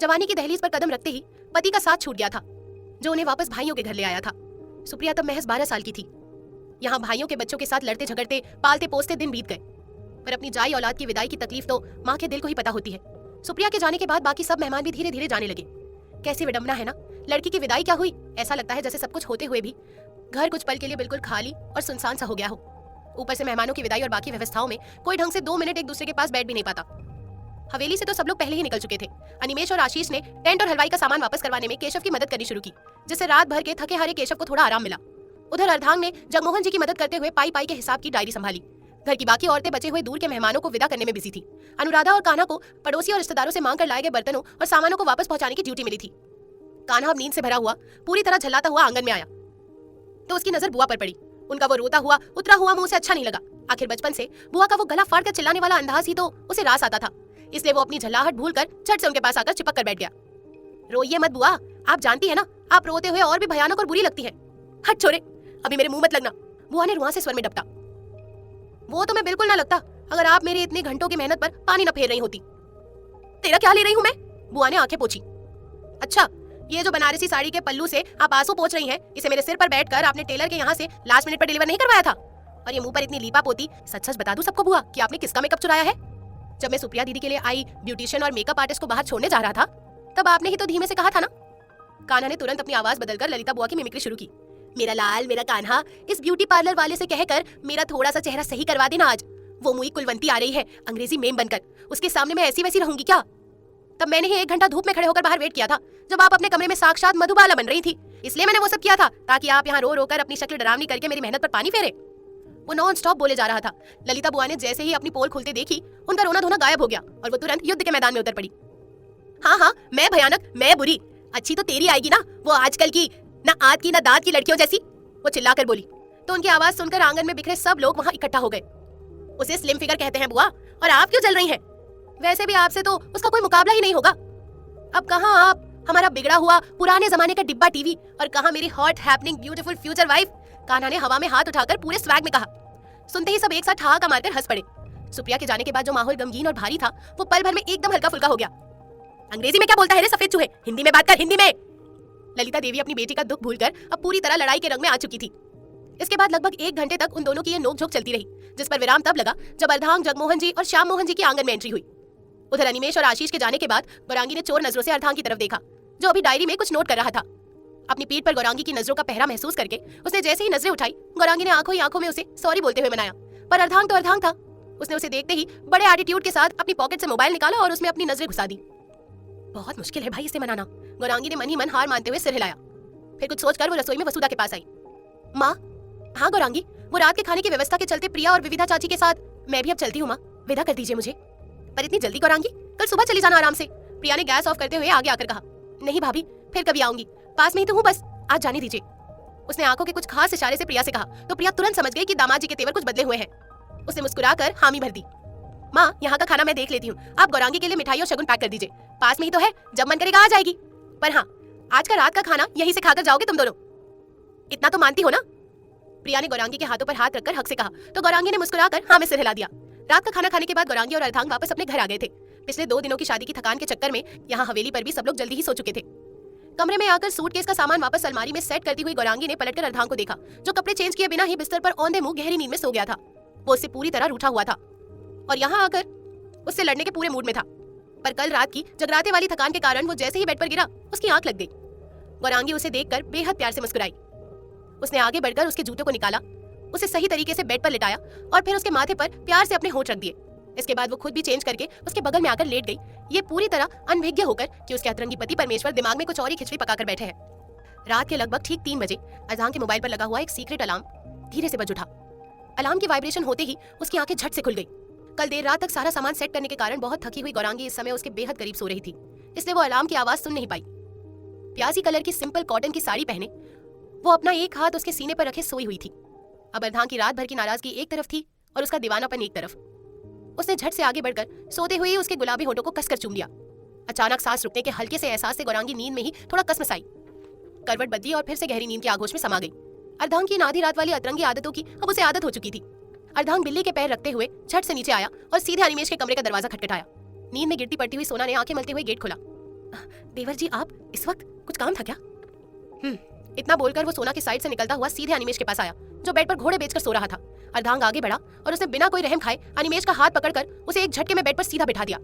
Speaker 1: जवानी की दहलीज पर कदम रखते ही पति का साथ छूट गया था, जो उन्हें वापस भाइयों के घर ले आया था। सुप्रिया तब महज 12 साल की थी। यहाँ भाइयों के बच्चों के साथ लड़ते झगड़ते पालते पोसते दिन बीत गए, पर अपनी जाई औलाद की विदाई की तकलीफ तो माँ के दिल को ही पता होती है। सुप्रिया के जाने के बाद बाकी सब मेहमान भी धीरे धीरे जाने लगे। कैसी विडंबना है ना, लड़की की विदाई क्या हुई, ऐसा लगता है जैसे सब कुछ होते हुए भी घर कुछ पल के लिए बिल्कुल खाली और सुनसान सा हो गया हो। ऊपर से मेहमानों की विदाई और बाकी व्यवस्थाओं में कोई ढंग से 2 मिनट एक दूसरे के पास बैठ भी नहीं पाता। हवेली से तो सब लोग पहले ही निकल चुके थे। अनिमेश और आशीष ने टेंट और हलवाई का सामान वापस करवाने में केशव की मदद करनी शुरू की, जिससे रात भर के थके हारे केशव को थोड़ा आराम मिला। उधर अर्धांग ने जगमोहन जी की मदद करते हुए पाई पाई के हिसाब की डायरी संभाली। घर की बाकी औरतें बचे हुए दूर के मेहमानों को विदा करने में बिजी थी। अनुराधा और कान्हा को पड़ोसी और रिश्तेदारों से मांग कर लाए गए बर्तनों और सामानों को वापस पहुंचाने की ड्यूटी मिली थी। कान्हा अब नींद से भरा हुआ पूरी तरह झल्लाता हुआ आंगन में आया तो उसकी नजर बुआ पर पड़ी। उनका वो रोता हुआ उतरा हुआ मुंह उसे अच्छा नहीं लगा। आखिर बचपन से बुआ का वो गला फाड़ कर चिल्लाने वाला अंदाज ही तो उसे रास आता था, इसलिए वो अपनी झल्लाहट भूलकर झट से उनके पास आकर चिपक कर बैठ गया। रोइए मत बुआ, आप जानती है ना आप रोते हुए और भी भयानक और बुरी लगती है। हट छोरे, अभी मेरे मुंह मत लगना, बुआ ने रुआ से स्वर में डपटा। वो तो मैं बिल्कुल ना लगता अगर आप मेरे इतने घंटों की मेहनत पर पानी न फेर रही होती। तेरा क्या ले रही हूँ मैं? बुआ ने आंखें पोंछी। अच्छा, ये जो बनारसी साड़ी के पल्लू से आप आंसू पोंछ रही हैं, इसे मेरे सिर पर बैठकर आपने टेलर के यहाँ से लास्ट मिनट पर डिलीवर नहीं करवाया था? और ये मुंह पर इतनी लीपा पोती, सच सच बता दूं सबको बुआ कि आपने किसका मेकअप चुराया है? जब मैं सुप्रिया दीदी के लिए आई ब्यूटिशियन और मेकअप आर्टिस्ट को बाहर छोड़ने जा रहा था, तब आपने ही तो धीमे से कहा था ना। कान्हा ने तुरंत अपनी आवाज बदलकर ललिता बुआ की मिमिक्री शुरू की। मेरा लाल, मेरा कान्हा, इस ब्यूटी पार्लर वाले से कहकर मेरा थोड़ा सा चेहरा सही करवा देना आज। वो मुई कुलवंती आ रही है अंग्रेजी मेम बनकर, उसके सामने मैं ऐसी वैसी रहूंगी क्या? तब मैंने ही 1 घंटा धूप में खड़े होकर बाहर वेट किया था, जब आप अपने कमरे में साक्षात मधुबाला बन रही थी। इसलिए मैंने वो सब किया था ताकि आप यहाँ रो रो कर अपनी शक्ल डरावनी करके मेरी मेहनत पर पानी फेरे। वो नॉन स्टॉप बोले जा रहा था। ललिता बुआ ने जैसे ही अपनी पोल खुलते देखी, उनका रोना धोना गायब हो गया और वो तुरंत युद्ध के मैदान में उतर पड़ी। हाँ हाँ, मैं भयानक, मैं बुरी, अच्छी तो तेरी आएगी ना, वो आजकल की ना आद की ना दाद की लड़कियों जैसी, वो चिल्लाकर बोली। तो उनकी आवाज सुनकर आंगन में बिखरे सब लोग वहाँ इकट्ठा हो गए। उसे स्लिम फिगर कहते हैं बुआ, और आप क्यों जल रही हैं? वैसे भी आपसे तो उसका कोई मुकाबला ही नहीं होगा। अब कहाँ आप, हमारा बिगड़ा हुआ पुराने जमाने का डिब्बा टीवी, और कहाँ मेरी hot happening beautiful future wife. Kanha ने हवा में हाथ उठाकर पूरे स्वैग में कहा। सुनते ही सब एक साथ ठहाका मारकर हंस पड़े। सुप्रिया के जाने के बाद जो माहौल गमगीन और भारी था, वो पल भर में एकदम हल्का फुल्का हो गया। अंग्रेजी में क्या बोलता है रे सफेद चूहे, हिंदी में बात कर, हिंदी में। ललिता देवी अपनी बेटी का दुख भूलकर अब पूरी तरह लड़ाई के रंग में आ चुकी थी। इसके बाद लगभग 1 घंटे तक उन दोनों की ये नोकझोंक चलती रही, जिस पर विराम तब लगा जब अर्धांग, जगमोहन जी और श्याम मोहन जी की आंगन में एंट्री हुई। उधर अनिमेश और आशीष के जाने के बाद गौरांगी ने चोर नजरों से अर्धांग की तरफ देखा, जो अभी डायरी में कुछ नोट कर रहा था। अपनी पीठ पर गौरांगी की नजरों का पहरा महसूस करके उसने जैसे ही नजरें उठाई, गौरांगी ने आंखों ही आंखों में उसे सॉरी बोलते हुए मनाया। पर अर्धांग तो अर्धांग था। उसने उसे देखते ही बड़े एटीट्यूड के साथ अपनी पॉकेट से मोबाइल निकाला और उसमें अपनी नजरें घुसा दी। बहुत मुश्किल है भाई इसे मनाना, गौरांगी ने मन ही मन हार मानते हुए सिर हिलाया। फिर कुछ सोचकर वो रसोई में वसुधा के पास आई। माँ। हाँ गौरांगी, वो रात के खाने की व्यवस्था के चलते प्रिया और विविधा चाची के साथ मैं भी अब चलती हूँ माँ, विदा कर दीजिए मुझे। पर इतनी जल्दी गौरांगी, कल सुबह चली जाना आराम से। प्रिया ने गैस ऑफ करते हुए आगे आकर कहा। नहीं भाभी, फिर कभी आऊंगी, पास में ही तो हूँ, बस आज जाने दीजिए। उसने आंखों के कुछ खास इशारे से प्रिया से कहा तो प्रिया तुरंत समझ गई कि दामाद जी के तेवर कुछ बदले हुए हैं। उसने मुस्कुराकर हामी भर दी। माँ, यहाँ का खाना मैं देख लेती हूँ, आप गौरांगी के लिए मिठाई और शगुन पैक कर दीजिए, पास में ही तो है, जब मन करेगा आ जाएगी। पर हाँ, आज का रात का खाना यहीं से खाकर जाओगे तुम दोनों, इतना तो मानती हो ना? प्रिया ने गौरांगी के हाथों पर हाथ रखकर हक से कहा तो गौरांगी ने मुस्कुराकर हाँ में सिर हिला दिया। रात का खाना खाने के बाद गौरांगी और अर्धांग वापस अपने घर आ गए थे। पिछले 2 दिनों की शादी की थकान के चक्कर में यहाँ हवेली पर भी सब लोग जल्दी ही सो चुके थे। कमरे में आकर सूटकेस का सामान वापस अलमारी में सेट करती हुई गौरांगी ने पलटकर अर्धांग को देखा, जो कपड़े चेंज किए बिना ही बिस्तर पर औंधे मुंह गहरी नींद में सो गया था। वो उससे पूरी तरह रूठा हुआ था और यहाँ आकर उससे लड़ने के पूरे मूड में था। पर कल रात की जगराते वाली थकान के कारण वो जैसे ही बेड पर गिरा, उसकी आंख लग गई। गौरांगी उसे देखकर बेहद प्यार से मुस्कुराई। उसने आगे बढ़कर उसके जूतों को निकाला उसे सही तरीके से बेड पर लिटाया और फिर उसके माथे पर प्यार से अपने होंठ रख दिए। इसके बाद वो खुद भी चेंज करके उसके बगल में आकर लेट गई, ये पूरी तरह अनभिज्ञ होकर कि उसके अतरंगी पति परमेश्वर दिमाग में कुछ और ही खिचड़ी पकाकर बैठे हैं। रात के लगभग ठीक 3 बजे अरधांग के मोबाइल पर लगा हुआ एक सीक्रेट अलार्म धीरे से बज उठा। अलार्म की वाइब्रेशन होते ही उसकी आंखें झट से खुल गई। कल देर रात तक सारा सामान सेट करने के कारण बहुत थकी हुई गौरांगी इस समय उसके बेहद करीब सो रही थी, इसलिए वो अलार्म की आवाज सुन नहीं पाई। प्याजी कलर की सिंपल कॉटन की साड़ी पहने वो अपना एक हाथ उसके सीने पर रखे सोई हुई थी। अब अरधांग की रात भर की नाराजगी एक तरफ थी और उसका दीवानापन एक तरफ। उसने झट से आगे बढ़कर सोते हुए उसके गुलाबी होठों को कसकर चूम लिया। अचानक सांस रुकने के हल्के से एहसास से गौरांगी नींद में ही थोड़ा कसमसाई, करवट बदली और फिर से गहरी नींद के आगोश में समा गई। अर्धांग की आधी रात वाली अतरंगी आदतों की अब उसे आदत हो चुकी थी। अर्धांग बिल्ली के पैर रखते हुए झट से नीचे आया और सीधे अनिमेश के कमरे का दरवाजा खटखटाया। नींद में गिरती पड़ती हुई सोना ने आंखें मलते हुए गेट खोला। देवर जी, आप इस वक्त, कुछ काम था क्या? इतना बोलकर वो सोना की साइड से निकलता हुआ सीधे अनिमेश के पास आया, जो बेड पर घोड़े बेचकर सो रहा था। अर्धांग आगे बढ़ा और उसने बिना कोई रहम खाए अनिमेश का हाथ पकड़कर उसे एक झटके में बेड पर सीधा बिठा दिया।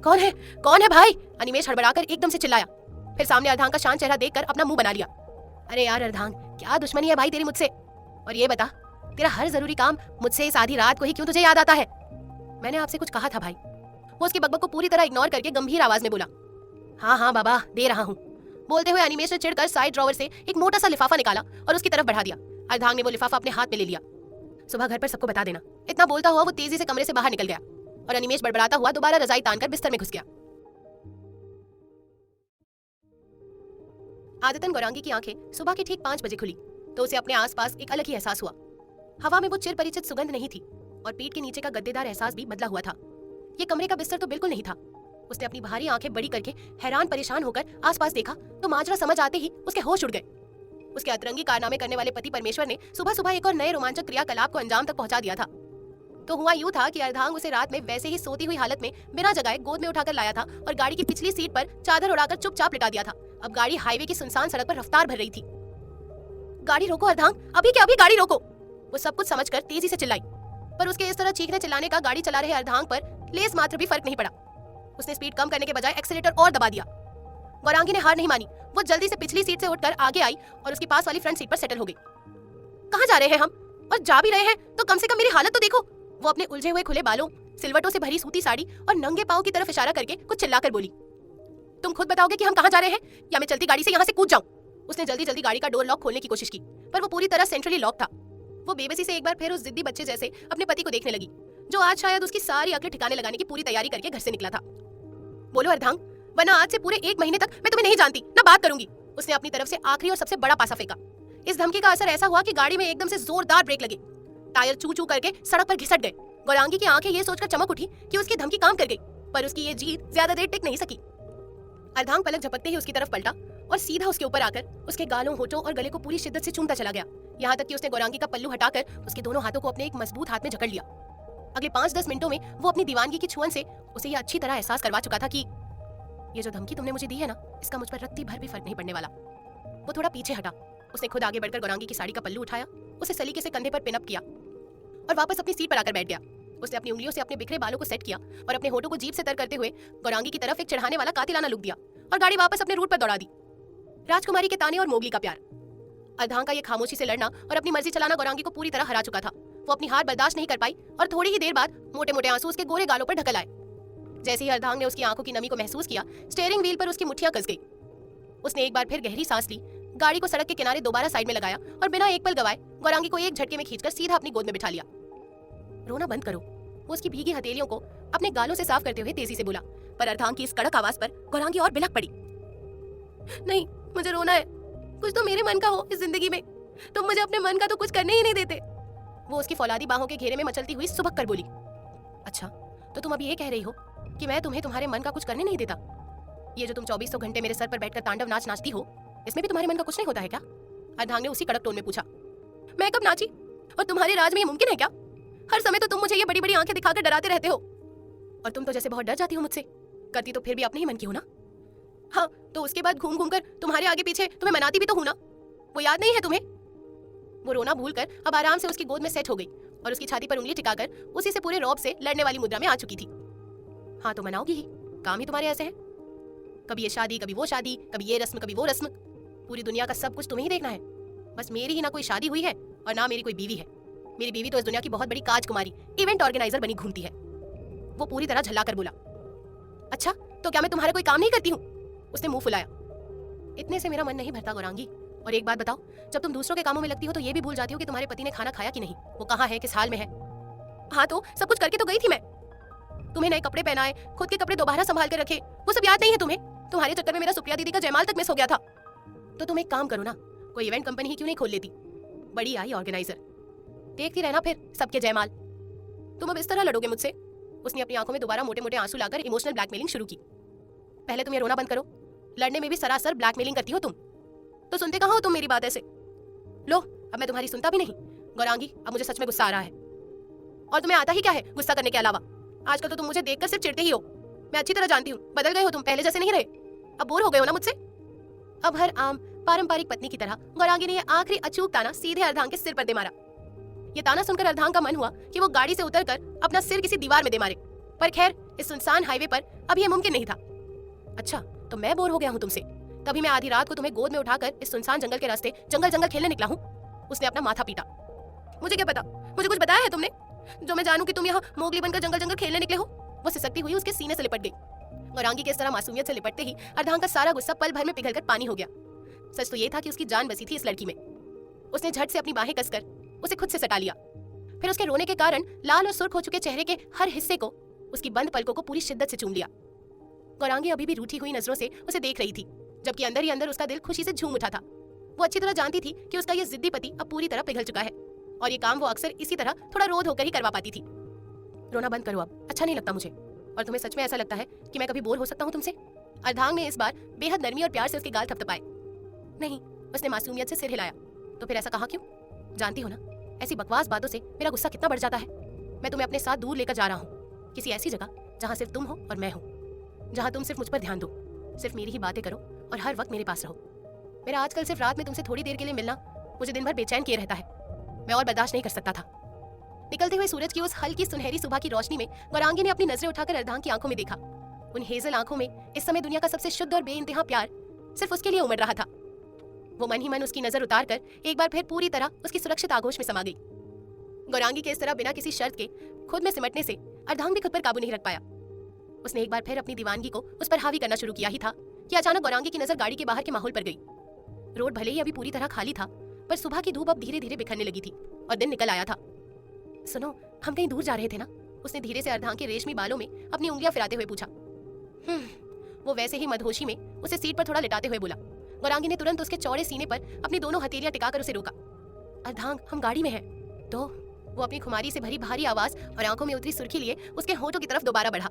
Speaker 1: कौन है, कौन है भाई? अनिमेश हड़बड़ाकर एकदम से चिल्लाया। फिर सामने अर्धांग का शांत चेहरा देखकर अपना मुंह बना लिया। अरे यार अर्धांग, क्या दुश्मनी है भाई तेरी मुझसे? और ये बता, तेरा हर जरूरी काम मुझसे इस आधी रात को ही क्यों तुझे याद आता है? मैंने आपसे कुछ कहा था भाई। वो उसकी बकबक को पूरी तरह इग्नोर करके गंभीर आवाज में बोला। हाँ हाँ बाबा, दे रहा हूँ। बोलते हुए अनिमेश ने चिढ़कर साइड ड्रॉवर से एक मोटा सा लिफाफा निकाला और उसकी तरफ बढ़ा दिया। अर्धांग ने वो लिफाफा अपने हाथ में ले लिया। सुबह घर पर सबको बता देना। इतना बोलता हुआ वो तेजी से कमरे से बाहर निकल गया और अनिमेश बड़बड़ाता हुआ दोबारा रजाई तानकर बिस्तर में घुस गया। आदतन गौरांगी की आंखें सुबह के ठीक 5 बजे खुली तो उसे अपने आसपास एक अलग ही एहसास हुआ। हवा में वो चिर परिचित सुगंध नहीं थी और पीठ के नीचे का गद्देदार एहसास भी बदला हुआ था। ये कमरे का बिस्तर तो बिल्कुल नहीं था। उसने अपनी भारी आंखें बड़ी करके हैरान परेशान होकर आसपास देखा तो माजरा समझ आते ही उसके होश उड़ गए। उसके अतरंगी कारनामे करने वाले पति परमेश्वर ने सुबह सुबह एक और नए रोमांचक क्रियाकलाप को अंजाम तक पहुंचा दिया था। तो हुआ यूं था कि अर्धांग उसे रात में वैसे ही सोती हुई हालत में बिना जगाए गोद में उठाकर लाया था और गाड़ी की पिछली सीट पर चादर उड़ाकर चुपचाप लिटा दिया था। अब गाड़ी हाईवे की सुनसान सड़क पर रफ्तार भर रही थी। गाड़ी रोको अर्धांग, अभी के अभी गाड़ी रोको! वो सब कुछ समझकर तेजी से चिल्लाई, पर उसके इस तरह चीखने चिल्लाने का गाड़ी चला रहे अर्धांग पर लेस मात्र भी फर्क नहीं पड़ा। उसने स्पीड कम करने के बजाय एक्सीलेटर और दबा दिया। गौरांगी ने हार नहीं मानी। वो जल्दी से पिछली सीट से उठकर आगे आई और उसके पास वाली फ्रंट सीट पर सेटल हो गई। कहाँ जा रहे हैं हम? और जा भी रहे हैं तो कम से कम मेरी हालत तो देखो। वो अपने उलझे हुए खुले बालों, सिलवटों से भरी सूती साड़ी और नंगे पांव की तरफ इशारा करके कुछ चिल्लाकर बोली। तुम खुद बताओगे कि हम कहाँ जा रहे हैं या मैं चलती गाड़ी से यहाँ से कूद जाऊं? उसने जल्दी जल्दी गाड़ी का डोर लॉक खोलने की कोशिश की पर वो पूरी तरह सेंट्रली लॉक था। वो बेबसी से एक बार फिर उस जिद्दी बच्चे जैसे अपने पति को देखने लगी, जो आज शायद उसकी सारी अकल ठिकाने लगाने की पूरी तैयारी करके घर से निकला था। बोलो अर्धांग, वरना आज से पूरे 1 महीने तक मैं तुम्हें नहीं जानती, ना बात करूंगी। उसने अपनी तरफ से आखिरी और सबसे बड़ा पासा फेंका। इस धमकी का असर ऐसा हुआ कि गाड़ी में एकदम से जोरदार ब्रेक लगे। टायर चू चू करके सड़क पर घिसट गए। गौरांगी की आंखें ये सोचकर चमक उठी कि उसकी धमकी काम कर गई, पर उसकी ये जीत ज्यादा देर टिक नहीं सकी। अर्धांग पलक झपकते ही उसकी तरफ पलटा और सीधा उसके ऊपर आकर उसके गालों, होठों और गले को पूरी शिद्दत से चूमता चला गया, यहाँ तक कि उसने गौरांगी का पल्लू हटाकर उसके दोनों हाथों को अपने एक मजबूत हाथ में जकड़ लिया। अगले 5-10 मिनटों में वो अपनी दीवानगी की छुअन से उसे ये अच्छी तरह एहसास करवा चुका था कि ये जो धमकी तुमने मुझे दी है ना, इसका मुझ पर रत्ती भर भी फर्क नहीं पड़ने वाला। वो थोड़ा पीछे हटा। उसने खुद आगे बढ़कर गौरांगी की साड़ी का पल्लू उठाया, उसे सलीके से कंधे पर पिनअप किया और वापस अपनी सीट पर आकर बैठ गया। उसने अपनी उंगलियों से अपने बिखरे बालों को सेट किया और अपने होठों को जीभ से तर करते हुए गौरांगी की तरफ एक चढ़ाने वाला कातिलाना लुक दिया और गाड़ी वापस अपने रूट पर दौड़ा दी। राजकुमारी के ताने और मोगली का प्यार। अर्धांग का ये खामोशी से लड़ना और अपनी मर्जी चलाना गौरांगी को पूरी तरह हरा चुका था। वो अपनी हार बर्दाश्त नहीं कर पाई और थोड़ी ही देर बाद मोटे मोटे आंसू उसके गोरे गालों पर ढकल आए। जैसे ही अर्धांग ने उसकी आंखों की नमी को महसूस किया, स्टीयरिंग व्हील पर उसकी मुट्ठियां कस गई। उसने एक बार फिर गहरी सांस ली, गाड़ी को सड़क के किनारे दोबारा साइड में लगाया और बिना एक पल गवाए गौरांगी को एक झटके में खींचकर सीधा अपनी गोद में बिठा लिया। रोना बंद करो, वो उसकी भीगी हथेलियों को अपने गालों से साफ करते हुए तेजी से बोला, पर अर्धांग की इस कड़क आवाज पर गौरांगी और बिलख पड़ी। नहीं, मुझे रोना है। कुछ तो मेरे मन का हो इस जिंदगी में, तुम मुझे अपने मन का तो कुछ करने ही नहीं देते। वो उसकी फौलादी बाहों के घेरे में मचलती हुई सुबक कर बोली। अच्छा, तो तुम अभी ये कह रही हो कि मैं तुम्हें तुम्हारे मन का कुछ करने नहीं देता? ये जो तुम 2400 घंटे मेरे सर पर बैठकर तांडव नाच नाचती हो, इसमें भी तुम्हारे मन का कुछ नहीं होता है क्या? अर्धांग ने उसी कड़क टोन में पूछा। मैं कब नाची? और तुम्हारे राज में ये मुमकिन है क्या? हर समय तो तुम मुझे ये बड़ी बड़ी आंखें दिखाकर डराते रहते हो, और तुम तो जैसे बहुत डर जाती हो मुझसे। करती तो फिर भी अपने ही मन की हो ना? हाँ, तो उसके बाद घूम घूम कर तुम्हारे आगे पीछे तुम्हें मनाती भी तो हूं ना, वो याद नहीं है तुम्हें? वो रोना भूलकर अब आराम से उसकी गोद में सेट हो गई और उसकी छाती पर उंगली टिकाकर उसी से पूरे रौब से लड़ने वाली मुद्रा में आ चुकी थी। हाँ तो मनाओगी ही, काम ही तुम्हारे ऐसे हैं। कभी ये शादी, कभी वो शादी, कभी ये रस्म, कभी वो रस्म। पूरी दुनिया का सब कुछ तुम्हें ही देखना है। बस मेरी ही ना कोई शादी हुई है और ना मेरी कोई बीवी है। मेरी बीवी तो इस दुनिया की बहुत बड़ी काजकुमारी इवेंट ऑर्गेनाइजर बनी घूमती है। वो पूरी तरह झल्ला कर बोला। अच्छा, तो क्या मैं तुम्हारा कोई काम नहीं करती हूँ? उसने मुंह फुलाया। इतने से मेरा मन नहीं भरता गौरांगी। और एक बात बताओ, जब तुम दूसरों के कामों में लगती हो तो ये भी भूल जाती हो कि तुम्हारे पति ने खाना खाया कि नहीं, वो कहाँ है, किस हाल में है। हाँ तो सब कुछ करके तो गई थी मैं। तुम्हें नए कपड़े पहनाए, खुद के कपड़े दोबारा संभाल कर रखे, वो सब याद नहीं है तुम्हें? तुम्हारे चक्कर में मेरा सुप्रिया दीदी का जयमाल तक मिस हो गया था। तो तुम एक काम करो ना, कोई इवेंट कंपनी ही क्यों नहीं खोल लेती? बड़ी आई ऑर्गेनाइजर, देखती रहना फिर सबके जयमाल। तुम अब इस तरह लड़ोगे मुझसे? उसने अपनी आंखों में दोबारा मोटे मोटे आंसू लाकर इमोशनल ब्लैकमेलिंग शुरू की। पहले तुम ये रोना बंद करो, लड़ने में भी सरासर ब्लैकमेलिंग करती हो तुम। तो सुनते कहाँ हो तुम मेरी बात ऐसे? लो, अब मैं तुम्हारी सुनता भी नहीं। गौरांगी, अब मुझे सच में गुस्सा आ रहा है। और तुम्हें आता ही क्या है गुस्सा करने के अलावा? आजकल तो तुम मुझे देखकर सिर्फ चिढ़ते ही हो। मैं अच्छी तरह जानती हूँ, बदल गए हो तुम, पहले जैसे नहीं रहे। अब बोर हो गए हो ना मुझसे? अब हर आम पारंपरिक पत्नी की तरह गौरांगी ने यह आखिरी अचूक ताना सीधे अर्धांग के सिर पर दे मारा। ये ताना सुनकर अर्धांग का मन हुआ कि वो गाड़ी से उतरकर अपना सिर किसी दीवार में दे मारे, पर खैर इस सुनसान हाईवे पर अब यह मुमकिन नहीं था। अच्छा, तो मैं बोर हो गया हूँ तुमसे, तभी मैं आधी रात को तुम्हें गोद में उठाकर इस सुनसान जंगल के रास्ते जंगल जंगल खेलने निकला हूँ। उसने अपना माथा पीटा। मुझे क्या पता, मुझे कुछ बताया है तुमने जो मैं जानूं कि तुम यहाँ मोगली बनकर जंगल जंगल खेलने निकले हो? वो सिसकती हुई उसके सीने से लिपट गई। गौरांगी के इस तरह मासूमियत से लिपटते ही अर्धांग का सारा गुस्सा पल भर में पिघलकर पानी हो गया। सच तो ये था कि उसकी जान बसी थी इस लड़की में। उसने झट से अपनी बाहें कसकर उसे खुद से सटा लिया। फिर उसके रोने के कारण लाल और सुर्ख हो चुके चेहरे के हर हिस्से को, उसकी बंद पलकों को पूरी शिद्दत से चूम लिया। गौरांगी अभी भी रूठी हुई नजरों से उसे देख रही थी, जबकि अंदर ही अंदर उसका दिल खुशी से झूम उठा था। वो अच्छी तरह जानती थी कि उसका ये जिद्दी पति अब पूरी तरह पिघल चुका है, और ये काम वो अक्सर इसी तरह थोड़ा रोध होकर ही करवा पाती थी। रोना बंद करो अब, अच्छा नहीं लगता मुझे। और तुम्हें सच में ऐसा लगता है कि मैं कभी बोर हो सकता हूँ तुमसे? अर्धांग ने इस बार बेहद नरमी और प्यार से उसके गाल थपथपाए। नहीं, उसने मासूमियत से सिर हिलाया। तो फिर ऐसा कहा क्यों? जानती हो ना, ऐसी बकवास बातों से मेरा गुस्सा कितना बढ़ जाता है। मैं तुम्हें अपने साथ दूर लेकर जा रहा हूँ, किसी ऐसी जगह जहाँ सिर्फ तुम हो और मैं हूँ, जहाँ तुम सिर्फ मुझ पर ध्यान दो, सिर्फ मेरी ही बातें करो और हर वक्त मेरे पास रहो। मेरा आजकल सिर्फ रात में तुमसे थोड़ी देर के लिए मिलना मुझे दिन भर बेचैन किए रहता है। मैं और बर्दाश्त नहीं कर सकता था। निकलते हुए सूरज की उस हल्की सुनहरी सुबह की रोशनी में गौरांगी ने अपनी नजरें उठाकर अर्धांग की आंखों में देखा। उन हेजल आंखों में इस समय दुनिया का सबसे शुद्ध और बेइंतहा प्यार सिर्फ उसके लिए उमड़ रहा था। वो मन ही मन उसकी नजर उतार कर एक बार फिर पूरी तरह उसकी सुरक्षित आगोश में समा गई। गौरांगी के इस तरह बिना किसी शर्त के खुद में सिमटने से अर्धांग भी खुद पर काबू नहीं रख पाया। उसने एक बार फिर अपनी दीवानगी को उस पर हावी करना शुरू किया ही था कि अचानक गौरांगी की नजर गाड़ी के बाहर के माहौल पर गई। रोड भले ही अभी पूरी तरह खाली था, पर सुबह की धूप अब धीरे धीरे बिखरने लगी थी और दिन निकल आया था। सुनो, हम कहीं दूर जा रहे थे ना? उसने धीरे से अर्धांग के रेशमी बालों में अपनी उंगलियां फिराते हुए पूछा। वो वैसे ही मदहोशी में उसे सीट पर थोड़ा लिटाते हुए बोला। गौरांगी ने तुरंत उसके चौड़े सीने पर अपनी दोनों हथेलियां टिकाकर उसे रोका। अर्धांग, हम गाड़ी में हैं। तो वो अपनी खुमारी से भरी भारी आवाज और आंखों में उतरी सुर्खी लिए उसके होठों की तरफ दोबारा बढ़ा।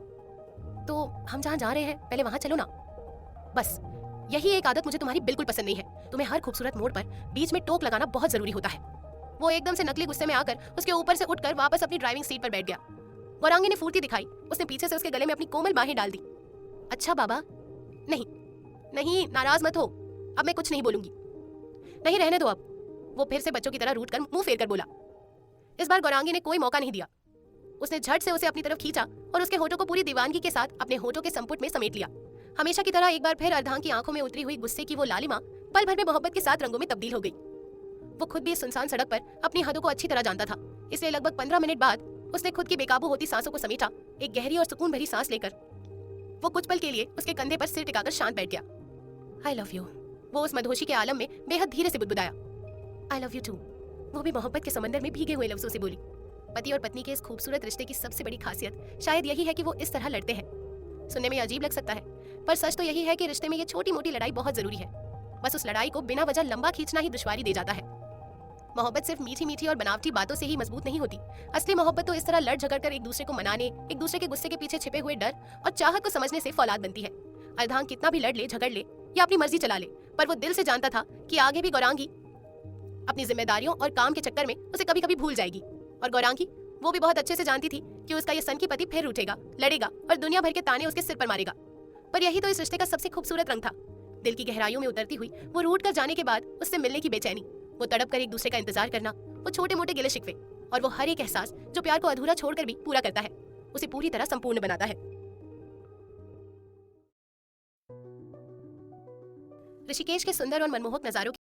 Speaker 1: तो हम जहाँ जा रहे हैं पहले वहां चलो ना। बस यही एक आदत मुझे तुम्हारी बिल्कुल पसंद नहीं है। तुम्हें हर खूबसूरत मोड़ पर बीच में टोक लगाना बहुत जरूरी होता है। वो एकदम से नकली गुस्से में आकर उसके ऊपर से उठकर वापस अपनी ड्राइविंग सीट पर बैठ गया। गौरांगी ने फुर्ती दिखाई। उसने पीछे से उसके गले में अपनी कोमल बाहें डाल दी। अच्छा बाबा, नहीं नहीं, नाराज मत हो, अब मैं कुछ नहीं बोलूंगी। नहीं, रहने दो अब। वो फिर से बच्चों की तरह रूठ कर मुंह फेर कर बोला। इस बार गौरांगी ने कोई मौका नहीं दिया। उसने झट से उसे अपनी तरफ खींचा और उसके होठों को पूरी दीवानगी के साथ अपने होठों के संपुट में समेट लिया। हमेशा की तरह एक बार फिर अर्धांग की आंखों में उतरी हुई गुस्से की वो लालिमा पल भर में मोहब्बत के साथ रंगों में तब्दील हो गई। वो खुद भी इस सुनसान सड़क पर अपनी हदों को अच्छी तरह जानता था, इसलिए लगभग 15 मिनट बाद उसने खुद की बेकाबू होती सांसों को समेटा। एक गहरी और सुकून भरी सांस लेकर वो कुछ पल के लिए उसके कंधे पर सिर टिकाकर शांत बैठ गया। आई लव यू, वो उस मदहोशी के आलम में बेहद धीरे से बुदबुदाया। आई लव यू टू, वो भी मोहब्बत के समंदर में भीगे हुए लफ्जों से बोली। पति और पत्नी के इस खूबसूरत रिश्ते की सबसे बड़ी खासियत शायद यही है कि वो इस तरह लड़ते हैं। सुनने में अजीब लग सकता है, पर सच तो यही है कि रिश्ते में ये छोटी मोटी लड़ाई बहुत जरूरी है। बस उस लड़ाई को बिना वजह लंबा खींचना ही दुश्वारी दे जाता है। मोहब्बत सिर्फ मीठी मीठी और बनावटी बातों से ही मजबूत नहीं होती। असली मोहब्बत तो इस तरह लड़ झगड़ कर एक दूसरे को मनाने, एक दूसरे के गुस्से के पीछे छिपे हुए डर और चाहत को समझने से फौलाद बनती है। अर्धांग कितना भी लड़ ले, झगड़ ले या अपनी मर्जी चला ले, पर वो दिल से जानता था कि आगे भी गौरांगी अपनी जिम्मेदारियों और काम के चक्कर में उसे कभी कभी भूल जाएगी। और गौरांगी वो भी बहुत अच्छे से जानती थी कि उसका ये सनकी पति फिर उठेगा, लड़ेगा और दुनिया भर के ताने उसके सिर पर मारेगा। पर यही तो इस रिश्ते का सबसे खूबसूरत रंग था। दिल की गहराइयों में उतरती हुई वो रूठ कर जाने के बाद उससे मिलने की बेचैनी, वो तड़प कर एक दूसरे का इंतजार करना, वो छोटे मोटे गिले शिकवे और वो हर एक एहसास जो प्यार को अधूरा छोड़कर भी पूरा करता है, उसे पूरी तरह संपूर्ण बनाता है। ऋषिकेश के सुंदर और मनमोहक नजारों